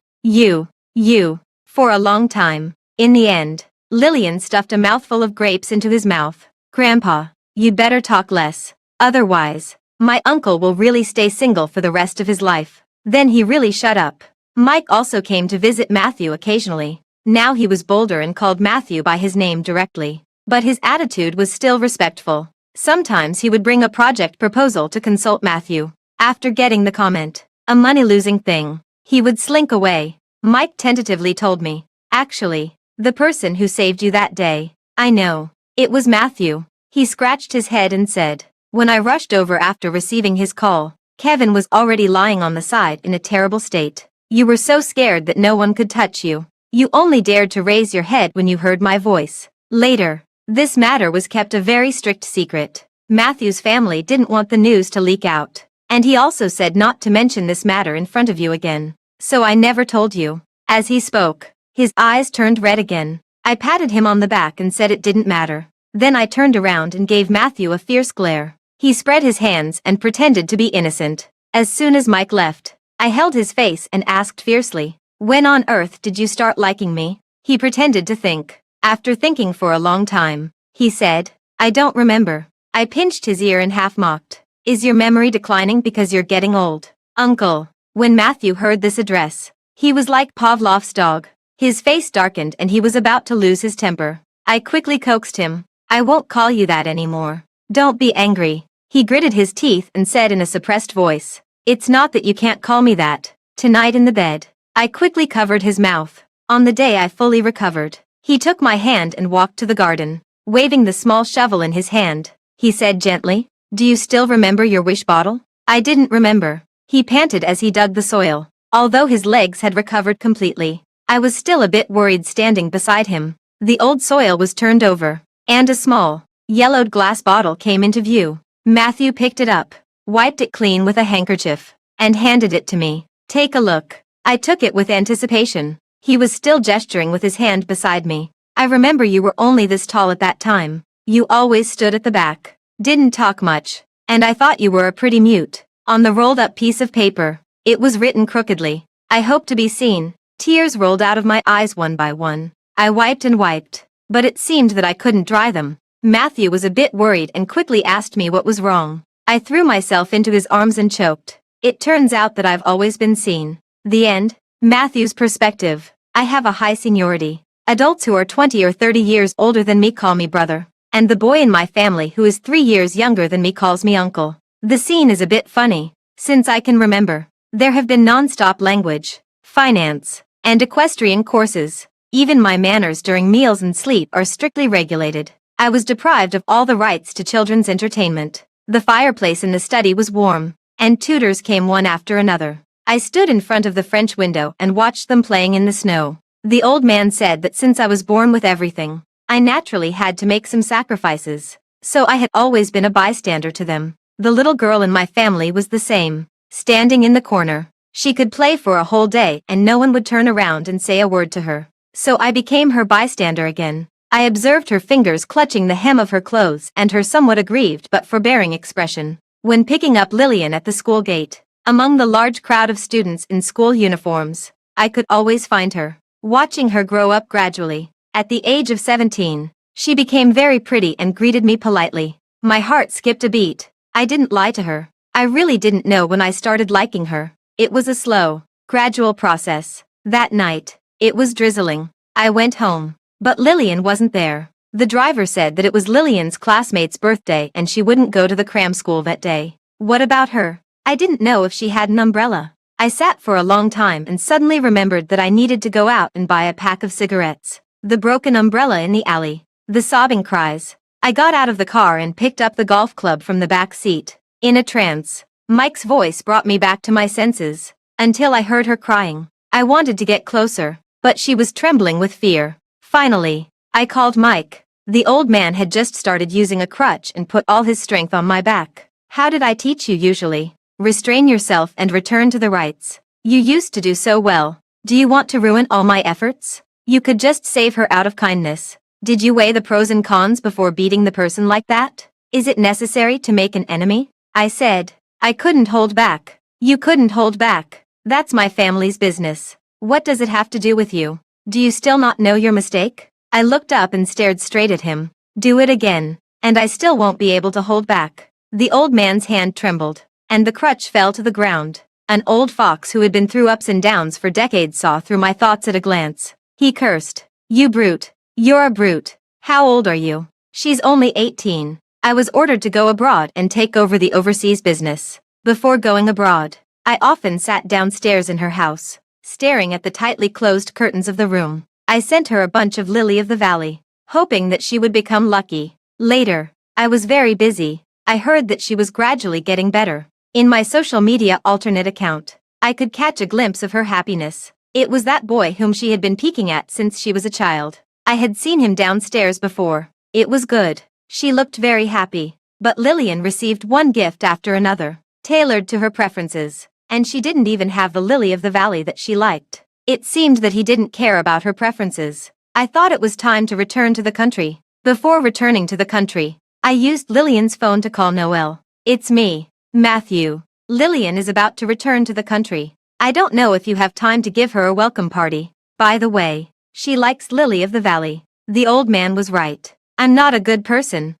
for a long time. In the end, Lillian stuffed a mouthful of grapes into his mouth. "Grandpa, you'd better talk less. Otherwise, my uncle will really stay single for the rest of his life." Then he really shut up. Mike also came to visit Matthew occasionally. Now he was bolder and called Matthew by his name directly. But his attitude was still respectful. Sometimes he would bring a project proposal to consult Matthew. After getting the comment, "A money-losing thing," he would slink away. Mike tentatively told me, "Actually, the person who saved you that day, I know. It was Matthew." He scratched his head and said, "When I rushed over after receiving his call, Kevin was already lying on the side in a terrible state. You were so scared that no one could touch you. You only dared to raise your head when you heard my voice." Later, this matter was kept a very strict secret. Matthew's family didn't want the news to leak out, and he also said not to mention this matter in front of you again. "So I never told you." As he spoke, his eyes turned red again. I patted him on the back and said it didn't matter. Then I turned around and gave Matthew a fierce glare. He spread his hands and pretended to be innocent. As soon as Mike left, I held his face and asked fiercely, "When on earth did you start liking me?" He pretended to think. After thinking for a long time, he said, "I don't remember." I pinched his ear and half mocked, "Is your memory declining because you're getting old, Uncle?" When Matthew heard this address, he was like Pavlov's dog. His face darkened and he was about to lose his temper. I quickly coaxed him, "I won't call you that anymore. Don't be angry." He gritted his teeth and said in a suppressed voice, "It's not that you can't call me that. Tonight in the bed." I quickly covered his mouth. On the day I fully recovered, he took my hand and walked to the garden. Waving the small shovel in his hand, he said gently, "Do you still remember your wish bottle?" I didn't remember. He panted as he dug the soil. Although his legs had recovered completely, I was still a bit worried standing beside him. The old soil was turned over, and a small, yellowed glass bottle came into view. Matthew picked it up, wiped it clean with a handkerchief, and handed it to me. "Take a look." I took it with anticipation. He was still gesturing with his hand beside me. "I remember you were only this tall at that time. You always stood at the back, didn't talk much, and I thought you were a pretty mute." On the rolled-up piece of paper, it was written crookedly, "I hope to be seen." Tears rolled out of my eyes one by one. I wiped and wiped, but it seemed that I couldn't dry them. Matthew was a bit worried and quickly asked me what was wrong. I threw myself into his arms and choked. It turns out that I've always been seen. The end. Matthew's perspective. I have a high seniority. Adults who are 20 or 30 years older than me call me brother, and the boy in my family who is 3 years younger than me calls me uncle. The scene is a bit funny. Since I can remember, there have been non-stop language, finance, and equestrian courses. Even my manners during meals and sleep are strictly regulated. I was deprived of all the rights to children's entertainment. The fireplace in the study was warm, and tutors came one after another. I stood in front of the French window and watched them playing in the snow. The old man said that since I was born with everything, I naturally had to make some sacrifices, so I had always been a bystander to them. The little girl in my family was the same, standing in the corner. She could play for a whole day and no one would turn around and say a word to her. So I became her bystander again. I observed her fingers clutching the hem of her clothes and her somewhat aggrieved but forbearing expression. When picking up Lillian at the school gate, among the large crowd of students in school uniforms, I could always find her. Watching her grow up gradually, at the age of 17, she became very pretty and greeted me politely. My heart skipped a beat. I didn't lie to her. I really didn't know when I started liking her. It was a slow, gradual process. That night, it was drizzling. I went home, but Lillian wasn't there. The driver said that it was Lillian's classmate's birthday and she wouldn't go to the cram school that day. What about her? I didn't know if she had an umbrella. I sat for a long time and suddenly remembered that I needed to go out and buy a pack of cigarettes. The broken umbrella in the alley. The sobbing cries. I got out of the car and picked up the golf club from the back seat. In a trance, Mike's voice brought me back to my senses, until I heard her crying. I wanted to get closer, but she was trembling with fear. Finally, I called Mike. The old man had just started using a crutch and put all his strength on my back. How did I teach you usually? Restrain yourself and return to the rights. You used to do so well. Do you want to ruin all my efforts? You could just save her out of kindness. Did you weigh the pros and cons before beating the person like that? Is it necessary to make an enemy? I said. I couldn't hold back. You couldn't hold back. That's my family's business. What does it have to do with you? Do you still not know your mistake? I looked up and stared straight at him. Do it again, and I still won't be able to hold back. The old man's hand trembled, and the crutch fell to the ground. An old fox who had been through ups and downs for decades saw through my thoughts at a glance. He cursed. You brute. You're a brute. How old are you? She's only 18. I was ordered to go abroad and take over the overseas business. Before going abroad, I often sat downstairs in her house, staring at the tightly closed curtains of the room. I sent her a bunch of lily of the valley, hoping that she would become lucky. Later, I was very busy. I heard that she was gradually getting better. In my social media alternate account, I could catch a glimpse of her happiness. It was that boy whom she had been peeking at since she was a child. I had seen him downstairs before. It was good. She looked very happy. But Lillian received one gift after another, tailored to her preferences, and she didn't even have the lily of the valley that she liked. It seemed that he didn't care about her preferences. I thought it was time to return to the country. Before returning to the country, I used Lillian's phone to call Noel. It's me, Matthew. Lillian is about to return to the country. I don't know if you have time to give her a welcome party. By the way, she likes Lily of the Valley. The old man was right. I'm not a good person.